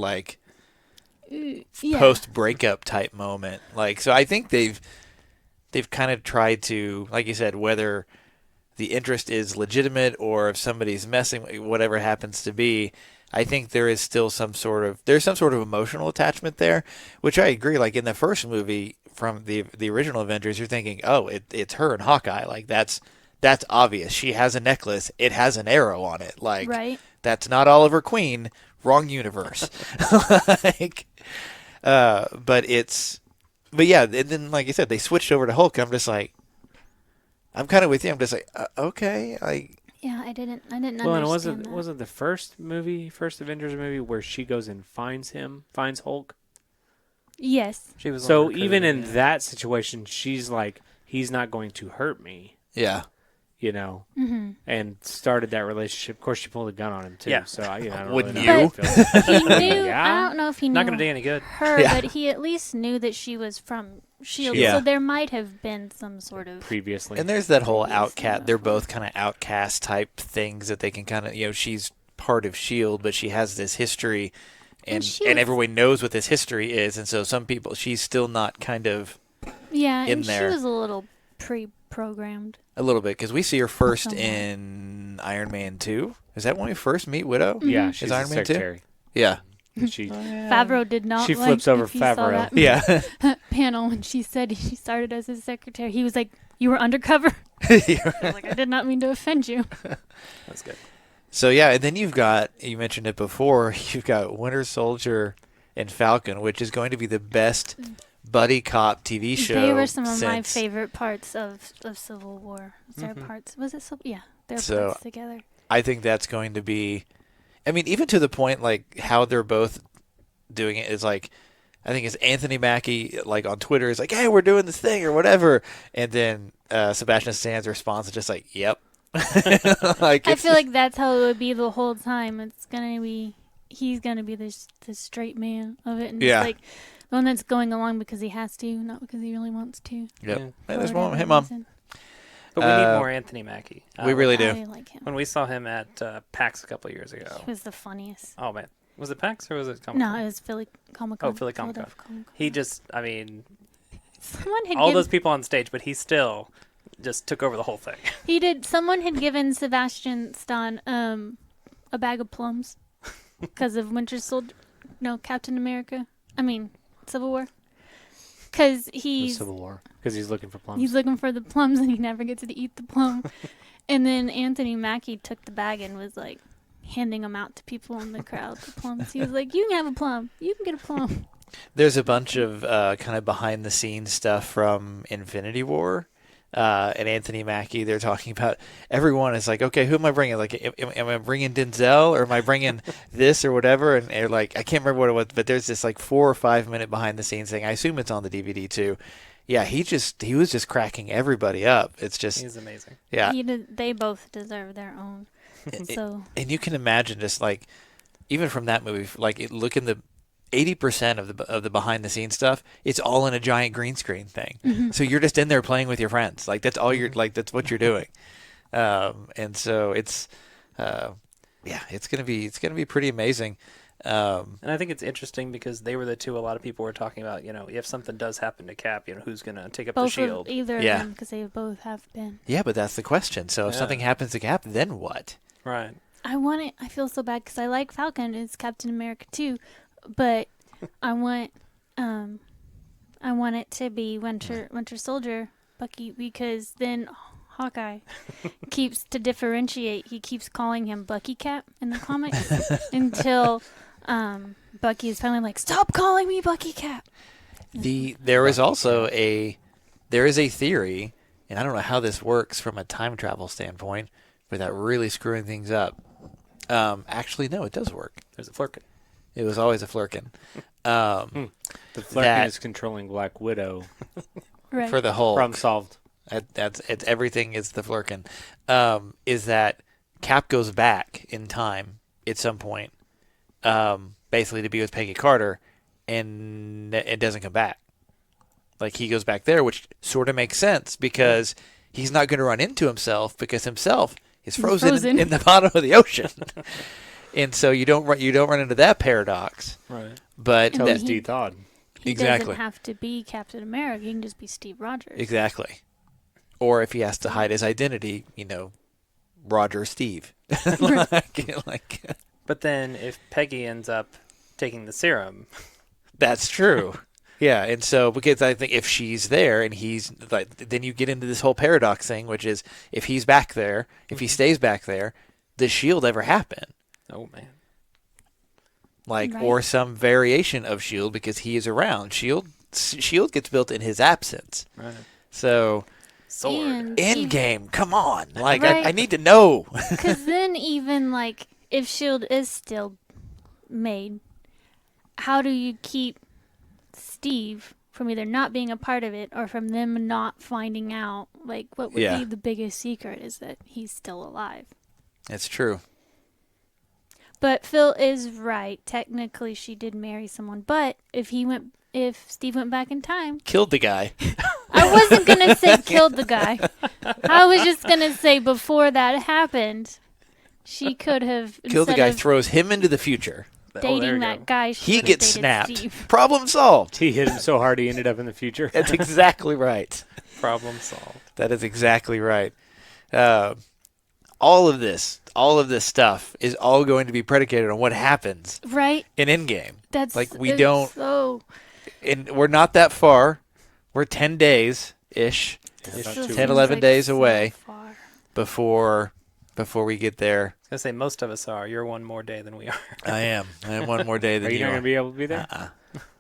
Yeah. post-breakup type moment. So I think they've kind of tried to, like you said, whether the interest is legitimate or if somebody's messing, whatever it happens to be, I think there is still some sort of emotional attachment there, which I agree. Like in the first movie from the original Avengers, you're thinking, oh, it's her and Hawkeye. That's obvious. She has a necklace. It has an arrow on it. Right. That's not Oliver Queen. Wrong universe. But yeah, and then like you said, they switched over to Hulk. I'm just like, I'm kind of with you. I'm just like, okay, Yeah, I didn't Well, and understand that. was it the first Avengers movie where she goes and finds Hulk? Yes. She was So on her even cruise, in yeah. that situation, she's like, he's not going to hurt me, yeah. Mm-hmm. and started that relationship. Of course, she pulled a gun on him too. Yeah. So I don't Wouldn't really know you? how I feel. He knew. Yeah. I don't know if he knew Not going to do any good. her, Yeah. but he at least knew that she was from S.H.I.E.L.D. Yeah. So there might have been some sort of. Previously, And there's that whole Previous outcast. thing. They're both kind of outcast type things that they can kind of, she's part of S.H.I.E.L.D., but she has this history, and she was- everyone knows what this history is, and so some people, she's still not kind of Yeah, in and there. she was a little pre-programmed. a little bit, because we see her first Somewhat. in Iron Man 2. Is that when we first meet Widow? yeah, she's Is the Iron Man too? secretary. Yeah. She Favreau did not. She like flips over if you saw Favreau. that Yeah. panel when she said she started as his secretary. He was like, "You were undercover." I was like, "I did not mean to offend you." That's good. So yeah, and then you mentioned it before, you've got Winter Soldier and Falcon, which is going to be the best buddy cop TV show. They were some of my since- favorite parts of Civil War. Their parts. Was it Civil? Yeah, their So- parts together. I think that's going to be, I mean, even to the point like how they're both doing it is like, I think it's Anthony Mackie like on Twitter is like, hey, we're doing this thing or whatever, and then Sebastian Stan's response is just like, yep. I feel like that's how it would be the whole time. It's gonna be he's gonna be the straight man of it, and Yeah. just like the one that's going along because he has to, not because he really wants to. Yep. Yeah. Hey, for there's mom. whatever Hey, mom. reason. But we need Uh, more Anthony Mackie. we really do. I like him. When we saw him at PAX a couple years ago. He was the funniest. Oh, man. Was it PAX or was it Comic No, Con? it was Philly Comic Con. Oh, Philly Comic Con. Philadelphia Comic-Con. He just, I mean, Someone had all given, those people on stage, but he still just took over the whole thing. He did. Someone had given Sebastian Stan a bag of plums. because of Winter Soldier. No, Captain America. I mean, Civil War. Because The he's Civil War. Because he's looking for plums. he's looking for the plums and he never gets to eat the plum. And then Anthony Mackie took the bag and was like handing them out to people in the crowd. The plums. He was like, "You can have a plum. You can get a plum." There's a bunch of kind of behind the scenes stuff from Infinity War. And Anthony Mackie, they're talking about everyone is like, okay, who am I bringing? Like, am I bringing Denzel or am I bringing this or whatever? And they're like, I can't remember what it was, but there's this like 4 or 5 minute behind the scenes thing. I assume it's on the DVD too. Yeah, he was just cracking everybody up. It's just, He's amazing. yeah. They both deserve their own. So And you can imagine just like, even from that movie, like look in the 80% of the behind the scenes stuff, it's all in a giant green screen thing. So you're just in there playing with your friends. Like that's all you're like, that's what you're doing. And so it's, it's gonna be pretty amazing. And I think it's interesting because they were the two a lot of people were talking about, if something does happen to Cap, who's going to take up the both shield. of either Yeah. of them, because they both have been. Yeah, but that's the question. So if Yeah. something happens to Cap, then what? Right. I feel so bad because I like Falcon as Captain America too, but I want it to be Winter Soldier, Bucky, because then Hawkeye keeps to differentiate. He keeps calling him Bucky Cap in the comics until Bucky is finally like, "Stop calling me Bucky Cap." There is a theory, and I don't know how this works from a time travel standpoint, without really screwing things up. Actually, no, it does work. There's a Flurkin. It was always a Flurkin. The Flerken is controlling Black Widow. Right. For the Hulk. Problem solved. It's everything is the Flurkin. Is that Cap goes back in time at some point, basically to be with Peggy Carter, and it doesn't come back. Like he goes back there, which sort of makes sense because he's not going to run into himself because himself is frozen. In the bottom of the ocean. And so you don't run into that paradox. Right. But And Tells he- D. Todd. He Exactly. doesn't have to be Captain America. He can just be Steve Rogers. exactly. Or if he has to hide his identity, Roger Steve. like But then if Peggy ends up taking the serum, that's true. Yeah, and so because I think if she's there and he's like, then you get into this whole paradox thing, which is if he's back there, if he stays back there, does Shield ever happen? oh man. Like, Right. or some variation of Shield because he is around. Shield gets built in his absence. Right. So Sword. And Endgame, come on! Like Right. I need to know. because then even like if Shield is still made, how do you keep Steve from either not being a part of it or from them not finding out? Like, what would Yeah. be the biggest secret is that he's still alive. It's true. But Phil is right. Technically, she did marry someone. But if Steve went back in time, Killed the guy. I wasn't gonna say killed the guy. I was just gonna say before that happened, she could have Killed the instead guy. of Throws him into the future. there dating you that go. guy. She He would've gets dated snapped. Steve. Problem solved. He hit him so hard he ended up in the future. That's exactly right. Problem solved. That is exactly right. All of this stuff is all going to be predicated on what happens Right? in Endgame. That's Like, we it's don't- So And we're not that far. We're 10 days-ish About still 2 seems 10, 11 like days so away. far. before we get there. I was gonna say most of us are. You're one more day than we are. I am one more day Are than you you not are. going to be able to be there? Uh-uh.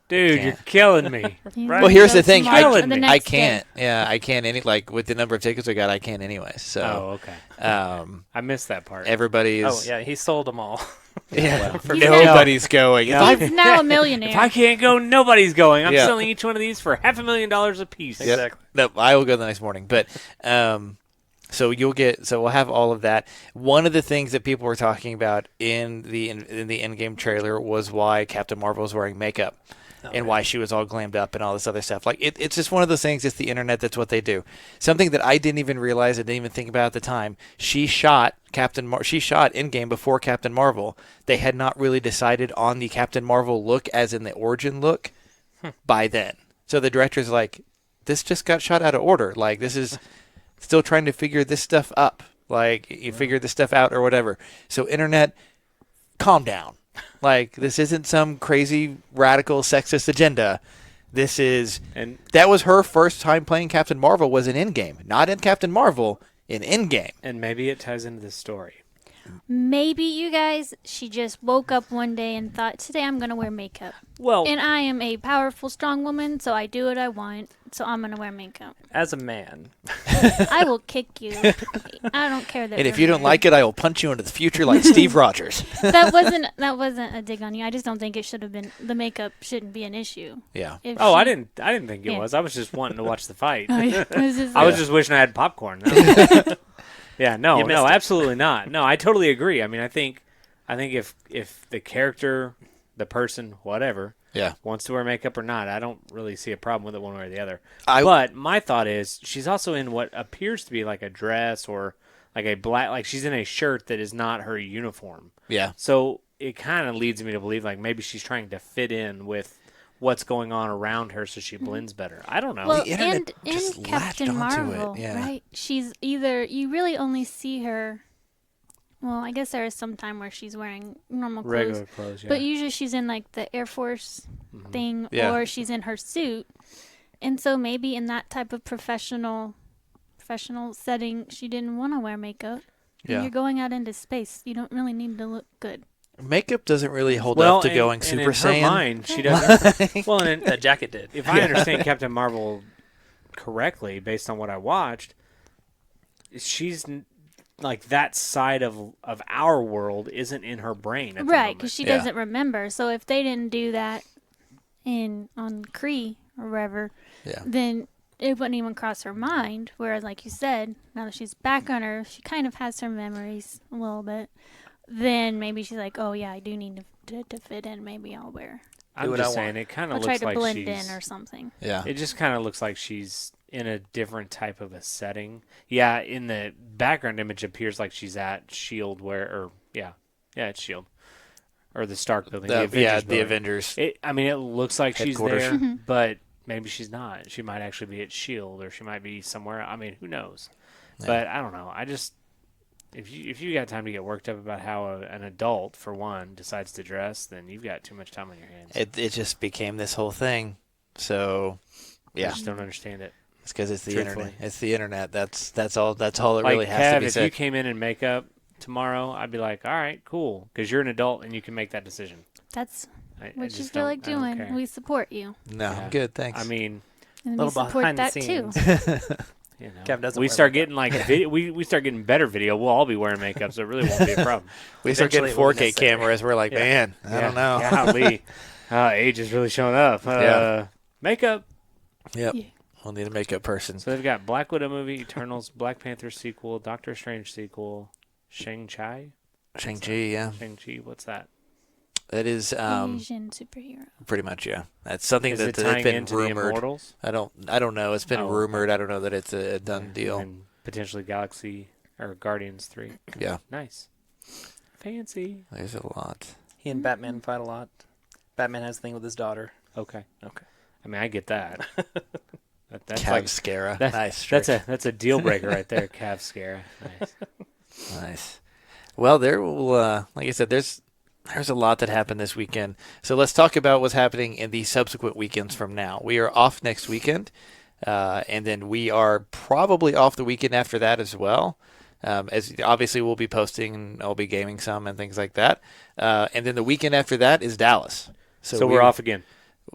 Dude, you're killing me. He's Right. Well, gonna here's go the thing. tomorrow or the I next day. can't. Yeah, I can't. With the number of tickets we got, I can't anyway. Oh, So, okay. um, I missed that part. everybody Oh is. yeah, he sold them all. Yeah, He's nobody's going. If I- He's now a millionaire. If I can't go, nobody's going. I'm Yeah. selling each one of these for $500,000 a piece. Yep. Exactly. No, I will go the next morning. But so we'll have all of that. One of the things that people were talking about in the Endgame trailer was why Captain Marvel was wearing makeup and why she was all glammed up and all this other stuff. Like it's just one of those things. It's the internet. That's what they do. Something that I didn't even realize. I didn't even think about at the time. She shot Endgame before Captain Marvel. They had not really decided on the Captain Marvel look, as in the origin look, by then. So the director's like, this just got shot out of order. Like, this is still trying to figure this stuff up. Like, you figure this stuff out or whatever. So internet, calm down. Like, this isn't some crazy radical sexist agenda. And That was her first time playing Captain Marvel was in Endgame. Not in Captain Marvel, in Endgame. and maybe it ties into the story. Maybe you guys, she just woke up one day and thought, today I'm going to wear makeup. Well, And I am a powerful, strong woman, so I do what I want. So I'm going to wear makeup. As a man, I will kick you. I don't care that. And if we're you don't married. like it, I will punch you into the future like Steve Rogers. that wasn't a dig on you. I just don't think it should have been. The makeup shouldn't be an issue. Yeah. If I she- didn't think it Yeah. was. I was just wanting to watch the fight. It was just I was like- just wishing I had popcorn. Yeah, You no, missed no, it. absolutely not. No, I totally agree. I mean, I think if the character, the person, whatever, Yeah. wants to wear makeup or not, I don't really see a problem with it one way or the other. I- But my thought is she's also in what appears to be like a dress or like a black, like she's in a shirt that is not her uniform. Yeah. So it kind of leads me to believe like maybe she's trying to fit in with what's going on around her so she blends better. I don't know. Well, The internet and just in latched Captain onto it, Marvel, yeah. right? She's either you really only see her. Well, I guess there is some time where she's wearing normal clothes, Regular clothes, yeah. but usually she's in like the Air Force thing, Yeah. or she's in her suit, and so maybe in that type of professional setting, she didn't want to wear makeup. And Yeah. you're going out into space. You don't really need to look good. Makeup doesn't really hold well, up to and- going and Super in her Saiyan. mind, she doesn't. Well, and that jacket did. if I understand Captain Marvel correctly, based on what I watched, she's like that side of our world isn't in her brain at the Right, moment. because she Yeah. doesn't remember. So if they didn't do that on Kree or wherever, Yeah. then it wouldn't even cross her mind. Whereas, like you said, now that she's back on Earth, she kind of has her memories a little bit. Then maybe she's like, oh yeah, I do need to fit in. Maybe I'll wear. I'm Do what just I saying want. it kind of I'll try looks to like blend she's. in or something. Yeah. It just kind of looks like she's in a different type of a setting. Yeah, in the background image appears like she's at Shield, it's Shield, or the Stark building. the Avengers the building. Avengers. I mean, it looks like she's Headquarters. there, Mm-hmm. but maybe she's not. She might actually be at Shield, or she might be somewhere. I mean, who knows? Yeah. But I don't know. I just if you got time to get worked up about how an adult, for one, decides to dress, then you've got too much time on your hands. It just became this whole thing. So, I yeah, just don't understand it. it's because it's the Truthfully. internet. It's the internet. That's all. That's all it Like really has Kev, to be if said. you came in in makeup tomorrow, I'd be like, all right, cool, because you're an adult and you can make that decision. That's I what you just feel don't- like I don't doing. care. We support you. No, Yeah. I'm good. Thanks. I mean, And we Little support behind the that too. scenes. you know, Kev doesn't we wear start makeup. getting like we start getting better video. We'll all be wearing makeup, so it really won't be a problem. we start getting eventually it will be 4K necessary. cameras. We're like, Yeah. man, I don't know. Golly. Age is really showing up. Yeah. Makeup. Yep. Yeah. We'll need a makeup person. So they've got Black Widow movie, Eternals, Black Panther sequel, Doctor Strange sequel, Shang-Chi. Shang-Chi, yeah. Shang-Chi, what's that? That is Asian superhero. pretty much, yeah. That's something Is that it that's tying been into the rumored. Immortals? I don't know. It's been Oh, rumored. I don't know that it's a done deal. And potentially Galaxy or Guardians 3. Yeah. Nice. Fancy. There's a lot. He and Batman fight a lot. Batman has a thing with his daughter. Okay. Okay. I mean, I get that. That's Cav like Scara. that- Nice. that's a deal breaker right there, Cav Scare. Nice. Nice. Well, there will, like I said, there's a lot that happened this weekend. So let's talk about what's happening in the subsequent weekends from now. We are off next weekend, and then we are probably off the weekend after that as well. As obviously we'll be posting, and I'll be gaming some and things like that. And then the weekend after that is Dallas. So we're off again.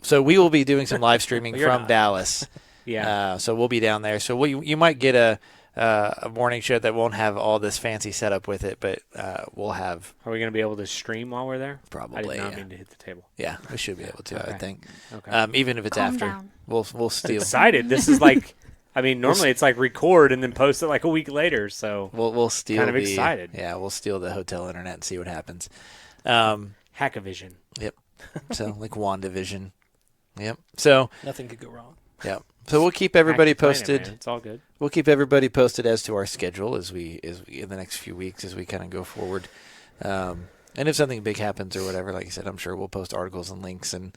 So we will be doing some live streaming You're from not. Dallas. Yeah. So we'll be down there. So you might get a morning show that won't have all this fancy setup with it, but we'll have Are we going to be able to stream while we're there? I probably. did not Yeah. mean to hit the table. Yeah, we should be able to. I Okay. think. Okay. Even if it's Calm after, down. we'll steal. Excited. This is like, I mean, normally it's like record and then post it like a week later. So We'll steal. Kind of the, excited. Yeah, we'll steal the hotel internet and see what happens. Hack-a-vision. So like WandaVision. Yep. So Nothing could go wrong. yeah. So we'll keep everybody Hack the planet, posted. man. It's all good. We'll keep everybody posted as to our schedule as we in the next few weeks as we kind of go forward. And if something big happens or whatever, like I said, I'm sure we'll post articles and links. And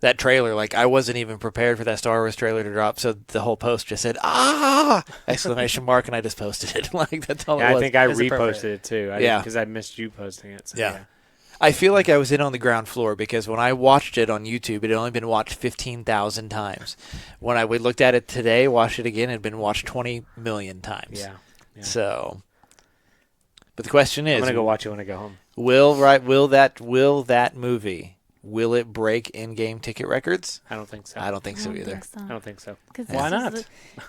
that trailer, like I wasn't even prepared for that Star Wars trailer to drop, so the whole post just said exclamation mark, and I just posted it. Like that's all Yeah, it I was. think I It's appropriate. reposted it too. Yeah. Because I missed you posting it. So Yeah. I feel like I was in on the ground floor because when I watched it on YouTube, it had only been watched 15,000 times. When we looked at it today, watched it again, it had been watched 20 million times. Yeah. So, but the question is, I'm gonna go watch it when I go home. will that movie break in-game ticket records? I don't think so. I don't think so either. I don't think so. 'Cause Why this not? is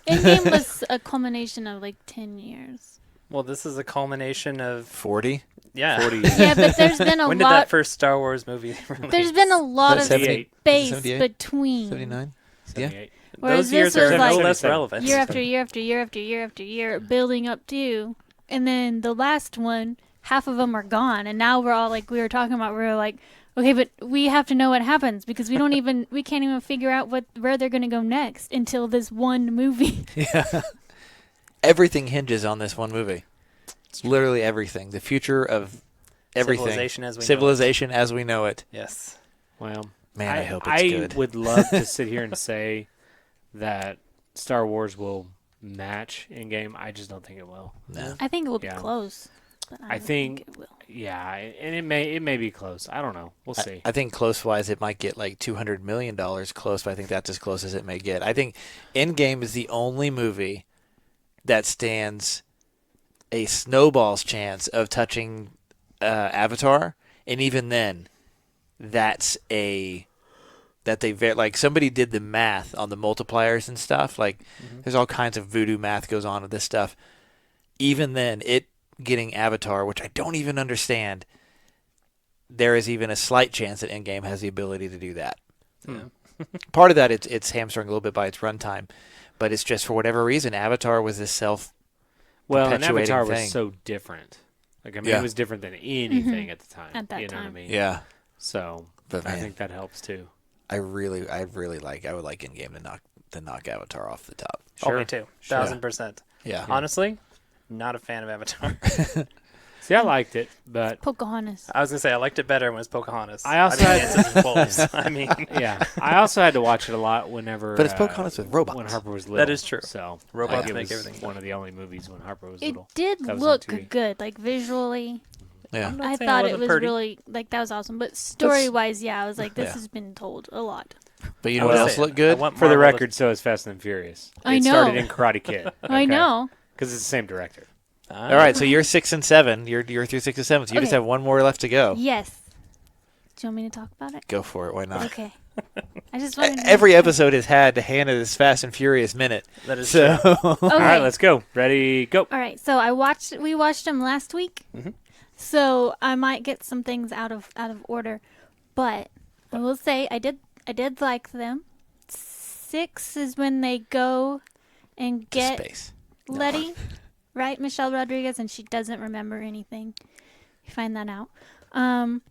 Endgame was a culmination of like 10 years. Well, this is a culmination of 40? 40. Yeah, but there's been a when did lot. that first Star Wars movie release? There's been a lot of 78. space 78? between. 79? 78. Whereas Those years this was are like no less relevant. year after year after year after year after year building up to, and then the last one, half of them are gone, and now we're all like we were talking about. We were like, okay, but we have to know what happens because we can't even figure out where they're gonna go next until this one movie. Yeah. Everything hinges on this one movie. It's literally everything. The future of everything. Civilization as we know it. Yes. Well, Man, I hope it's good. I would love to sit here and say that Star Wars will match Endgame. I just don't think it will. No. I think it will be Yeah. close. But I don't think- it will. Yeah, and it may be close. I don't know. We'll see. I think close-wise, it might get like $200 million close, but I think that's as close as it may get. I think Endgame is the only movie that stands a snowball's chance of touching Avatar, and even then, that somebody did the math on the multipliers and stuff. Like, there's all kinds of voodoo math goes on with this stuff. Even then, it getting Avatar, which I don't even understand, there is even a slight chance that Endgame has the ability to do that. Part of that, it's hamstrung a little bit by its runtime, but it's just for whatever reason, Avatar was this Well, and perpetuating Avatar thing. was so different. Like, I mean, Yeah. it was different than anything at the time. At that you know what I time. mean? Yeah, So but I man, think that helps too. I would like Endgame to knock Avatar off the top. Oh, me too. 1,000%. Yeah, Honestly, not a fan of Avatar. See, I liked it, but Pocahontas. I was going to say, I liked it better when it was Pocahontas. I also didn't had- get such wolves. I mean, yeah, I also had to watch it a lot whenever. but it's Pocahontas with robots. when Harper was little. That is true. So Robots like, it make was everything one of the only movies when Harper was It little. did That was on look TV. good, like visually. Yeah, I'm not I saying thought it wasn't was pretty. really like that was awesome, but story-wise, yeah, I was like, this Yeah. has been told a lot. but you I know what will else say, looked I good? want For the Marvel to- record, so is Fast and Furious. I It know. started in Karate Kid. I know. Because it's the same director. All right, so you're 6 and 7. You're through 6 and 7. So you just Okay. have one more left to go. Yes. Do you want me to talk about it? Go for it. Why not? Okay. I just wanted to Every episode has had Hannah's Fast and Furious minute. That is So true. Okay. All right, let's go. Ready, go. All right. So we watched them last week. So I might get some things out of order, but I will say I did like them. 6 is when they go and get space. Letty, right? Michelle Rodriguez, and she doesn't remember anything. You find that out. And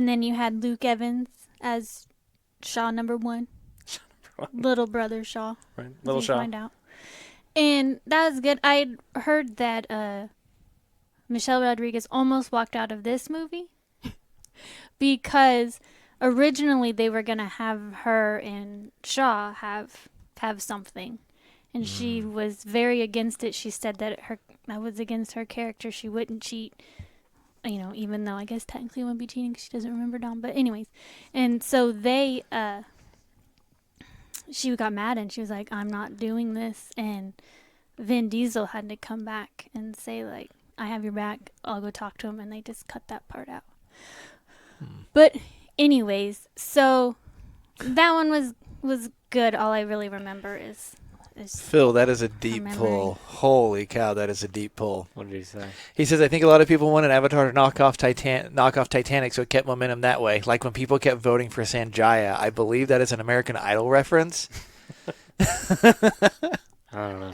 then you had Luke Evans as Shaw number 1. Little brother Shaw. Right. as Little you Shaw. Find out. And that was good. I heard that Michelle Rodriguez almost walked out of this movie because originally they were going to have her and Shaw have something. And she was very against it. She said that that was against her character. She wouldn't cheat, even though I guess technically it wouldn't be cheating because she doesn't remember Dom. But anyways, and so she got mad and she was like, I'm not doing this. And Vin Diesel had to come back and say, like, I have your back. I'll go talk to him. And they just cut that part out. But anyways, so that one was good. All I really remember is Phil, that is a deep memory. pull. Holy cow, that is a deep pull. What did he say? He says, I think a lot of people wanted Avatar to knock off Titanic, so it kept momentum that way. Like when people kept voting for Sanjaya. I believe that is an American Idol reference. I don't know.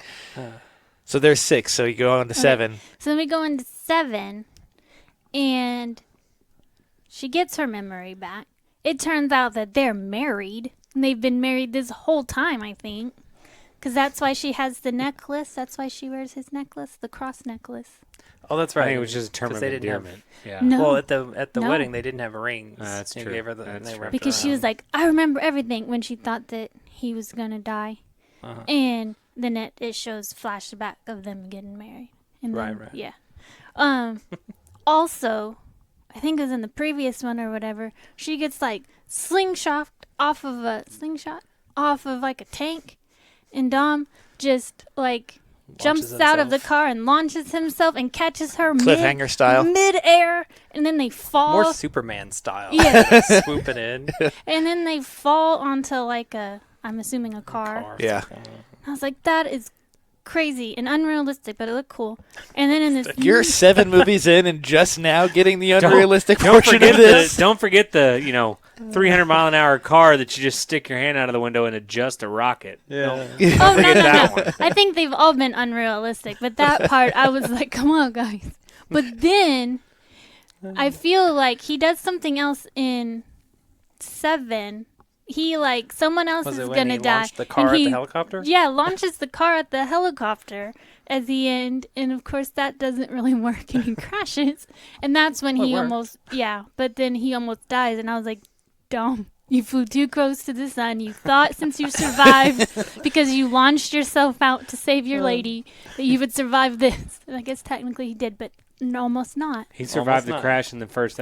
So there's 6, so you go on to 7. So then we go into 7, and she gets her memory back. It turns out that they're married, and they've been married this whole time, I think. Because that's why she has the necklace. That's why she wears his necklace, the cross necklace. Oh, that's I right. think it was just a term 'Cause of they didn't have- endearment. Yeah. No. Well, at the No. wedding, they didn't have rings. That's He true. Gave her That's they true. wrapped Because she around. was like, I remember everything when she thought that he was going to die. Uh-huh. And then it shows flashback of them getting married. And Right, then, right. Yeah. Also, I think it was in the previous one or whatever, she gets like slingshot off of like a tank, and Dom just like jumps out of the car and launches himself and catches her Cliffhanger style. mid-air, and then they fall. More Superman style. Yeah. Swooping in. And then they fall onto like I'm assuming a car. Yeah. I was like, that is crazy and unrealistic, but it looked cool. And then in this, You're 7 movies in and just now getting the unrealistic portion forget of this. Don't forget the 300-mile-an-hour car that you just stick your hand out of the window and adjust a rocket. Yeah. oh forget no, that no. one. I think they've all been unrealistic, but that part I was like, come on, guys. But then I feel like he does something else in 7. He someone else Was is it when gonna he die. launched the car and at he, the helicopter? Yeah, launches the car at the helicopter at the end, and of course that doesn't really work, and he crashes, and that's when Well, it he worked. almost but then he almost dies, and I was like, Dom, you flew too close to the sun. You thought since you survived because you launched yourself out to save your lady that you would survive this. And I guess technically he did, but almost not. He survived the not. crash in the first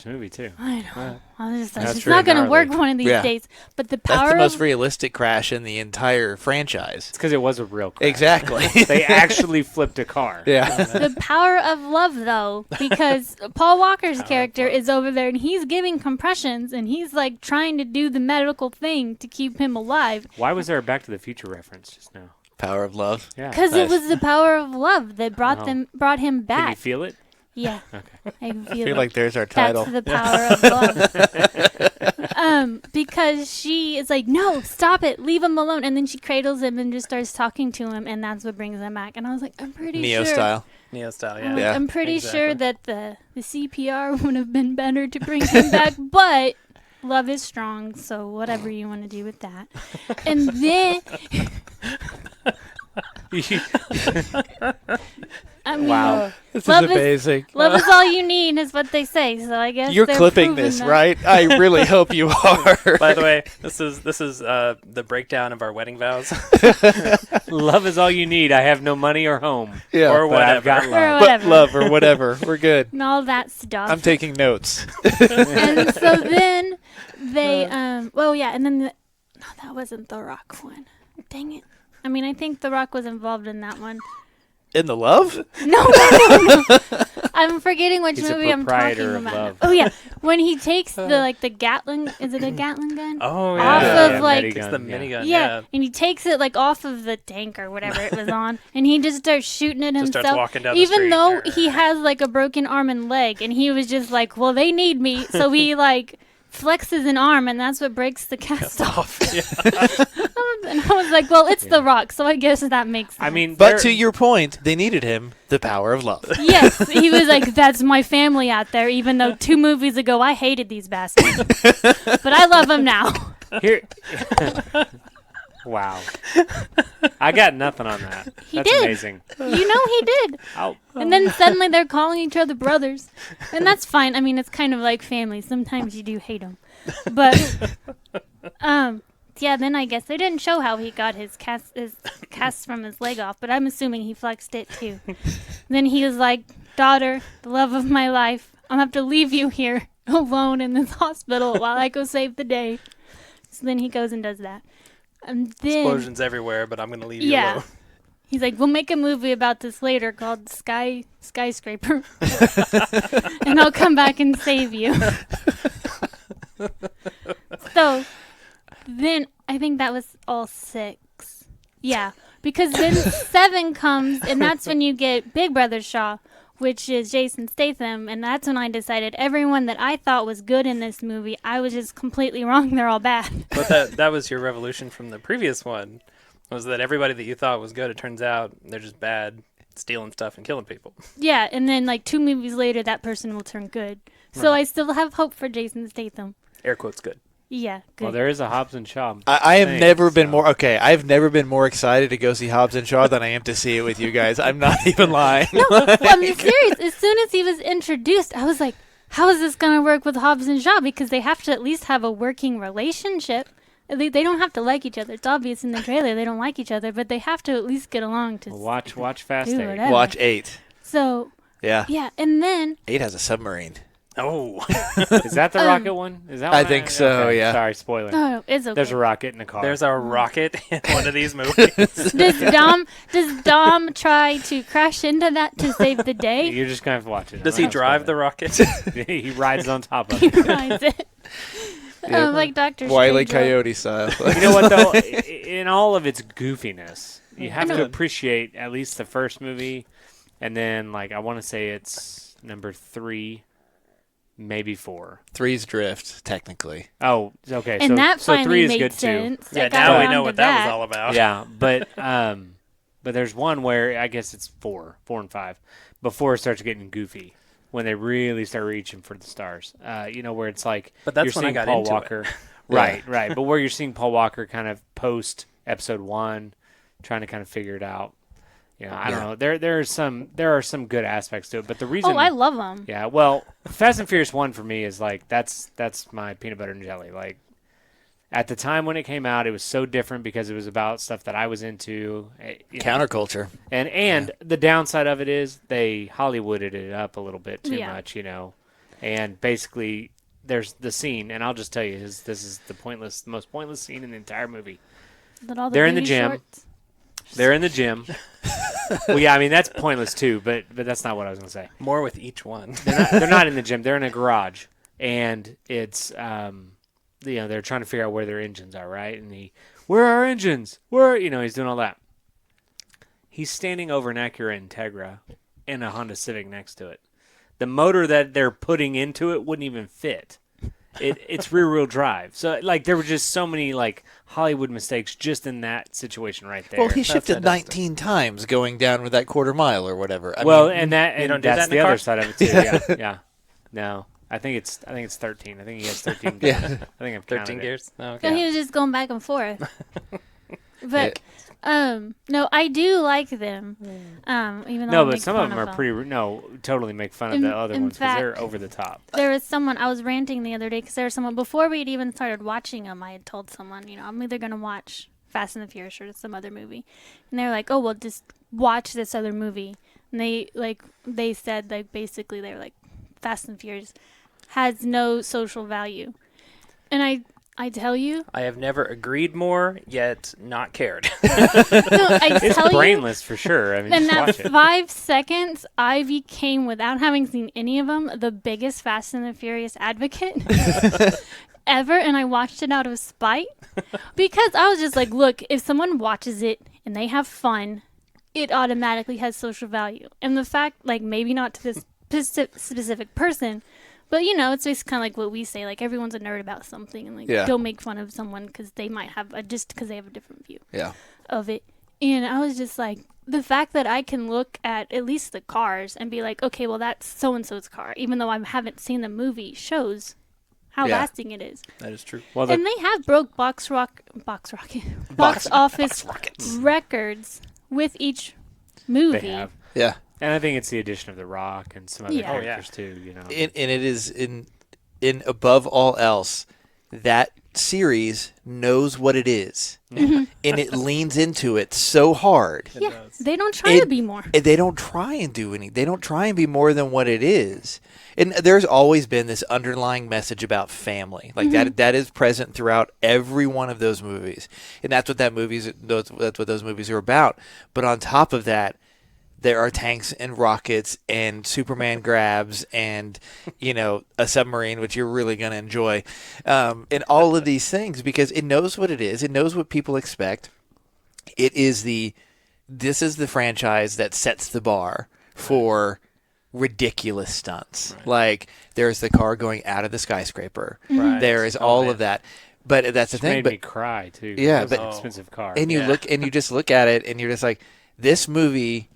movie too. I know. I was just like, That's it's really not going to gnarly. work one of these Yeah. days. But the That's power the most of realistic crash in the entire franchise. It's because it was a real crash. Exactly. They actually flipped a car. Yeah. the power of love, though, because Paul Walker's character is over there and he's giving compressions and he's trying to do the medical thing to keep him alive. Why was there a Back to the Future reference just now? Power of love. Yeah. Because it was the power of love that brought Oh. brought him Can you back. feel it? Yeah, Okay. I can I feel feel it. like there's our title. That's the power of love. Because she is like, no, stop it, leave him alone, and then she cradles him and just starts talking to him, and that's what brings him back. And I was like, I'm pretty Neo sure. style. Neo style, I'm yeah. like, Yeah. I'm pretty Exactly. sure that the CPR would have been better to bring him back, but love is strong, so whatever you want to do with that. And then, I mean, Wow. This Love is is- amazing. love is all you need is what they say. So I guess You're they're clipping proving this, that. right? I really hope you are. By the way, this is the breakdown of our wedding vows. Love is all you need. I have no money or home. Yeah, or But I've whatever. got Or love. but whatever. love or whatever. We're good. And all that stuff. I'm taking notes. And so then they, and then no, that wasn't the Rock one. Dang it. I mean, I think the Rock was involved in that one. In the love? No. I'm forgetting which He's a movie I'm proprietor talking of about. love. Oh yeah, when he takes the Gatling, is it a Gatling gun? Oh, Off yeah. of, like- It's the minigun, minigun, Yeah, and he takes it off of the tank or whatever it was on, and he just starts shooting it Just himself. starts walking down the even street. though he has a broken arm and leg, and he was just like, well, they need me, so he flexes an arm, and that's what breaks the cast off. And I was like, well, it's The Rock, so I guess that makes sense. I mean, But to your point, they needed him. The power of love. Yes, he was like, that's my family out there, even though 2 movies ago I hated these bastards. But I love them now. here. Wow. I got nothing on that. He That's did. amazing. You know he did. I'll, And then suddenly they're calling each other brothers. And that's fine. I mean, it's kind of like family. Sometimes you do hate them. But, yeah, then I guess they didn't show how he got his cast from his leg off, but I'm assuming he flexed it too. Then he was like, daughter, the love of my life, I'll have to leave you here alone in this hospital while I go save the day. So then he goes and does that. And then Explosions everywhere, but I'm going to leave you Yeah. alone. he's like, we'll make a movie about this later called Skyscraper. And I'll come back and save you. So then I think that was all 6. Yeah. Because then 7 comes, and that's when you get Big Brother Shaw, which is Jason Statham, and that's when I decided everyone that I thought was good in this movie, I was just completely wrong. They're all bad. But that was your revolution from the previous one, was that everybody that you thought was good, it turns out they're just bad, stealing stuff and killing people. Yeah, and then 2 movies later, that person will turn good. So I still have hope for Jason Statham. Air quotes good. Yeah, good. well, there is a Hobbs and Shaw. I have thing, never been so- more I've never been more excited to go see Hobbs and Shaw than I am to see it with you guys. I'm not even lying. Well, I'm serious. As soon as he was introduced, I was like, how is this going to work with Hobbs and Shaw? Because they have to at least have a working relationship. They don't have to like each other. It's obvious in the trailer they don't like each other, but they have to at least get along to Watch Fast do 8. whatever. Watch 8. So, Yeah. yeah, and then 8 has a submarine. Oh, Is that the rocket one? Is that I one? think so, Okay, yeah. Sorry, spoiler. No, it's okay. There's a rocket in the car. there's a rocket in one of these movies. Does Dom try to crash into that to save the day? You're just gonna have to watch it. Does he drive the rocket? He rides on top of He it. rides it. Like Dr. Wile E. Strangelove. Coyote style. You know what though? In all of its goofiness, you have to know. appreciate at least the first movie, and then like I want to say it's number 3, maybe 4. 3's Drift, technically. Oh, okay. And so, that so 3 finally is made good sense. Yeah, I got now we around know to what that was all about. too. Yeah, but there's one where I guess it's 4 and 5 before it starts getting goofy. When they really start reaching for the stars, where it's like, But that's you're when I seeing got Paul into it. Walker, right. But where you're seeing Paul Walker kind of post episode 1, trying to kind of figure it out. I don't know. There are some good aspects to it, but the reason, Oh, I love them. yeah, well, Fast and Furious 1 for me is like that's my peanut butter and jelly. Like at the time when it came out, it was so different because it was about stuff that I was into. Counterculture. And the downside of it is they Hollywooded it up a little bit too much, And basically, there's the scene, and I'll just tell you, this is the most pointless scene in the entire movie. They're in the gym. Shorts? They're in the gym. Well, yeah, I mean that's pointless too, but that's not what I was gonna say. More with each one. They're not in the gym. They're in a garage, and it's they're trying to figure out where their engines are, right? And where are our engines? He's doing all that. He's standing over an Acura Integra and a Honda Civic next to it. The motor that they're putting into it wouldn't even fit. It's rear-wheel drive. So, like, there were just so many, like, Hollywood mistakes just in that situation right there. Well, he shifted 19 times going down with that quarter mile or whatever. I mean, don't do that that's in the the other car? side of it, too. Yeah, yeah. No, I think it's 13. I think he has 13 gears. Yeah. I think I've 13 counted it. gears? Oh, No, okay. he was just going back and forth. But no, I do like them. Even though No, I but make some of fun them are totally make fun of the other in ones because they're fact- over the top. There was someone I was ranting the other day because there was someone before we had even started watching them. I had told someone, I'm either gonna watch Fast and the Furious or some other movie, and they're like, "Oh, well, just watch this other movie." And they said like basically they were like, "Fast and Furious has no social value," and I tell you, I have never agreed more, yet not cared. no, I It's tell you. brainless for sure. I mean, In just that watch it. 5 seconds, I became, without having seen any of them, the biggest Fast and the Furious advocate ever. And I watched it out of spite because I was just like, look, if someone watches it and they have fun, it automatically has social value. And the fact, like, maybe not to this specific person, but, it's just kind of like what we say. Like, everyone's a nerd about something. And, like, don't make fun of someone because they might have just because they have a different view of it. And I was just like, the fact that I can look at least the cars and be like, okay, well, that's so-and-so's car, even though I haven't seen the movie, shows how lasting it is. That is true. Well, And they have broke box office records with each movie. they have. yeah. And I think it's the addition of The Rock and some other Yeah. Oh, characters too. And it is in above all else, that series knows what it is, and it leans into it so hard. Yeah, they don't try to be more. They don't try and do anything. They don't try and be more than what it is. And there's always been this underlying message about family, like that is present throughout every one of those movies, and that's what that's what those movies are about. But on top of that, there are tanks and rockets and Superman grabs and, a submarine, which you're really going to enjoy. And all of these things because it knows what it is. It knows what people expect. This is the franchise that sets the bar for ridiculous stunts. Right. Like there's the car going out of the skyscraper. Right. There is all of that. But that's the It thing. made But me cry too. Yeah, It was but- an expensive car. and you you just look at it and you're just like, this movie,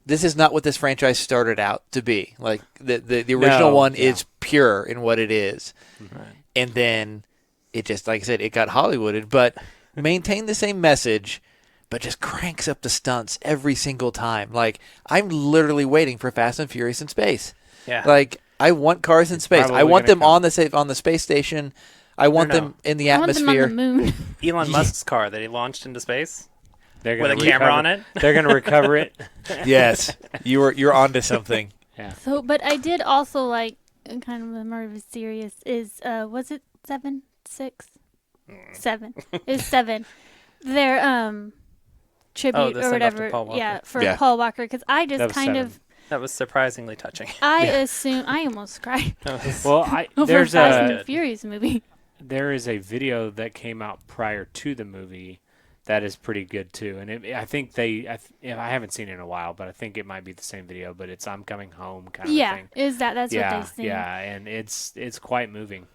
this is not what this franchise started out to be. Like the original one is pure in what it is. Right. And then it just, like I said, it got Hollywooded, but maintained the same message, but just cranks up the stunts every single time. Like I'm literally waiting for Fast and Furious in space. Yeah. Like I want cars in space. I probably want gonna them come. on the space station. I want No. them in the I want them atmosphere. on the moon. Elon Musk's car that he launched into space They're with gonna a camera recover- on it. They're going to recover it. Yes, you're onto something. So, but I did also like kind of a more serious is was it 7, 6, 7? It's 7. Their tribute the or send-off to whatever. Paul Walker. Yeah, for Yeah. Paul Walker, because I That just was kind 7. of That was surprisingly touching. I assume I almost cried Well, over there's Fast and a the Furious movie. there is a video that came out prior to the movie that is pretty good too, and I think I haven't seen it in a while, but I think it might be the same video, but it's "I'm Coming Home" kind of Yeah, thing. is that's Yeah, what they sing. yeah, and it's quite moving.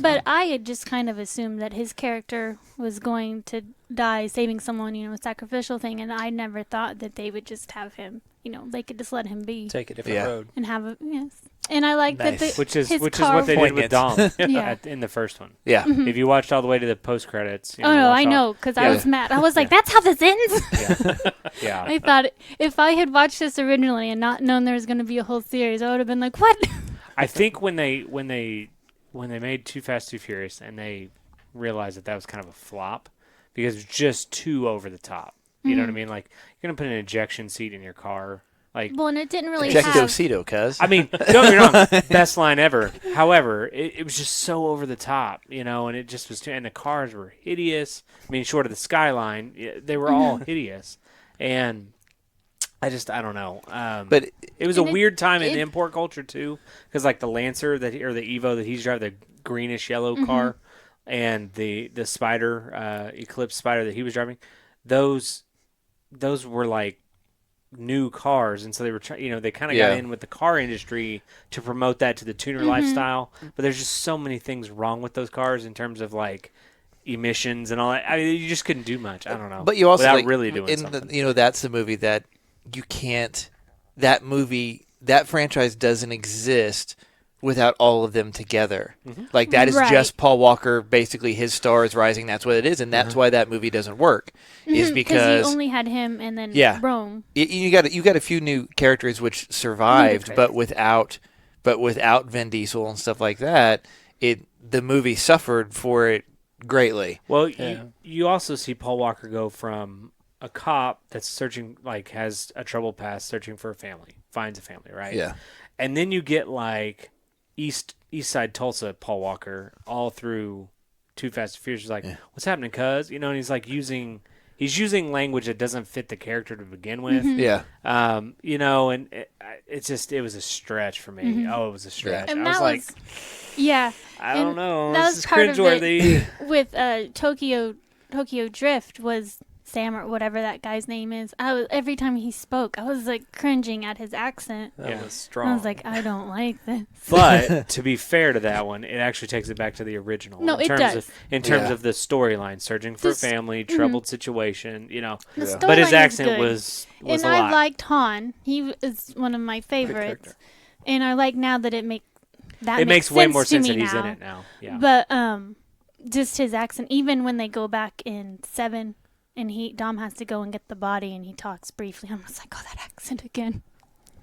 But I had just kind of assumed that his character was going to die saving someone, a sacrificial thing, and I never thought that they would just have him, they could just let him be Take a different Yeah. road. and have a, yes. And I like that Nice. Which is his what car- they did with Dom Yeah. in the first one. Yeah. If you watched all the way to the post credits, Oh no, I know, because I Yeah. was mad. I was like, "That's how this ends." Yeah. I thought if I had watched this originally and not known there was going to be a whole series, I would have been like, "What?" I think when they made Too Fast, Too Furious, and they realized that was kind of a flop because it's just too over the top. You know what I mean? Like you're gonna put an ejection seat in your car. Like, Well, and it didn't really Ejecto have. Cito, cuz. I mean, don't get me wrong, best line ever. However, it was just so over the top, and it just was too. And the cars were hideous. I mean, short of the skyline, they were all hideous. And I don't know. But it was a And weird time in it- import culture too, because like the Lancer or the Evo that he's driving, the greenish yellow car, and the Spider, Eclipse Spider that he was driving, those were like new cars, and so they were they kind of Yeah. got in with the car industry to promote that to the tuner lifestyle. But there's just so many things wrong with those cars in terms of like emissions and all that. I mean, you just couldn't do much. I don't know. But you also without like, really doing in something. that's the movie that you can't. That franchise doesn't exist without all of them together. Like that is Right. just Paul Walker. Basically, his star is rising. That's what it is, and that's why that movie doesn't work. Is because you only had him and then Yeah. Rome. you got a few new characters which survived, but without Vin Diesel and stuff like that, the movie suffered for it greatly. Well, Yeah. you also see Paul Walker go from a cop that's searching, like has a troubled past, searching for a family, finds a family, right? Yeah. And then you get like East Side Tulsa Paul Walker all through Too Fast and Furious. He's like, "What's happening, cuz?" And he's like using language that doesn't fit the character to begin with. Yeah. And it was a stretch for me. Oh, it was a stretch. And I that was like, yeah. I don't and know. that This was is part of it. cringeworthy. With Tokyo Drift was Sam or whatever that guy's name is. Every time he spoke, I was like cringing at his accent. That Yeah. was strong. I was like, I don't like this. But to be fair to that one, it actually takes it back to the original. No, in it terms does. in terms Yeah. of the storyline, searching for This- family, troubled situation, The Yeah. But his storyline is accent good. was And a I lot. liked Han. He is one of my favorites. character. And I like now that it makes way more to sense me that he's now. in it now. Yeah. But just his accent, even when they go back in 7 and Dom has to go and get the body and he talks briefly, I'm just like, oh, that accent again.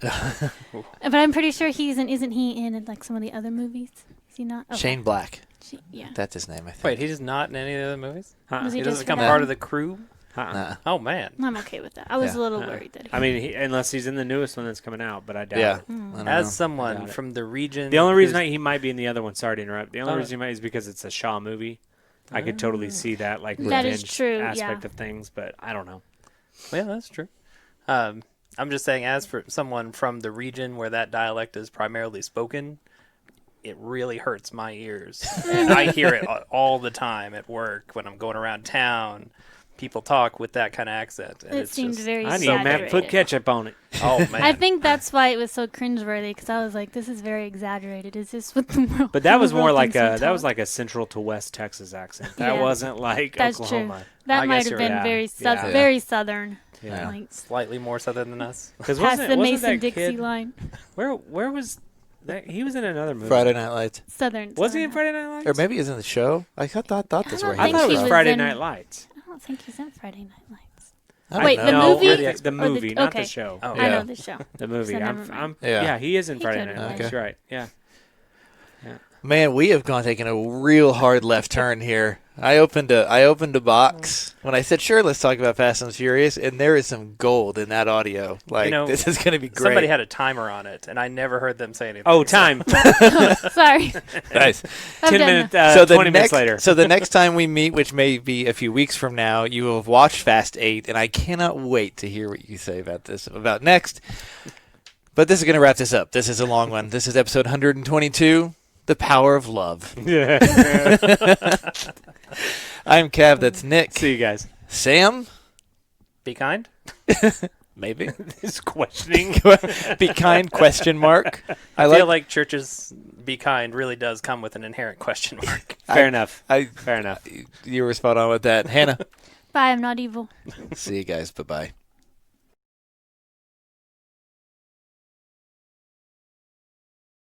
But I'm pretty sure isn't he in like some of the other movies? Is he not? Okay. Shane Black. Yeah. That's his name, I think. Wait, he's not in any of the movies? Huh. Was He he doesn't just become for that part one? of the crew? Nah. Oh, man. I'm okay with that. I was Yeah. a little worried that he I mean, unless he's in the newest one that's coming out, but I doubt Yeah. it. Hmm. I don't As know. someone Got it. from the region... The only reason who's- he might be in the other one, sorry to interrupt, the only Oh. reason he might is because it's a Shaw movie. I could totally see that, like, That is revenge true, aspect yeah. of things, but I don't know. Yeah, that's true. I'm just saying, as for someone from the region where that dialect is primarily spoken, it really hurts my ears. And I hear it all the time at work when I'm going around town. People talk with that kind of accent. And It it's seemed just, very I need Matt exaggerated. put ketchup on it. oh, man. I think that's why it was so cringeworthy because I was like, "This is very exaggerated. Is this what the world?" But that was the more world like thinks we that was talk? like a Central to West Texas accent. That Yeah. wasn't like That's Oklahoma. true. That I might guess have you're been right. very Yeah. very southern. Yeah. Like Slightly more southern than us. Because past wasn't, the wasn't Mason that Dixie kid, line. where was that? He was in another movie. Friday Night Lights. Southern. Was he in southern. Friday Night Lights? Or maybe he's in the show. I thought that's I where don't he I think thought it he was was Friday in- Night Lights. I don't think he's in Friday Night Lights. I- Wait, the no, movie? The Or the- movie, not okay. the show. Oh, I Yeah. know the show. The movie. So I'm, never I'm, mind. yeah. He is in He Friday could've Night Lights. been. Right. Yeah. Man, we have taken a real hard left turn here. I opened a box when I said, sure, let's talk about Fast and Furious, and there is some gold in that audio. Like, this is going to be great. Somebody had a timer on it, and I never heard them say anything. Oh, time. Sorry. Nice. 10 minutes, 20 minutes later. So the next time we meet, which may be a few weeks from now, you will have watched Fast 8, and I cannot wait to hear what you say about this, about next. But this is going to wrap this up. This is a long one. This is episode 122, The Power of Love. Yeah. I'm Cav, that's Nick. See you guys. Sam? Be kind. Maybe. He's questioning. Be kind, question mark. I feel like churches be kind really does come with an inherent question mark. Fair enough. Fair enough. You were spot on with that. Hannah? Bye, I'm not evil. See you guys. Bye-bye.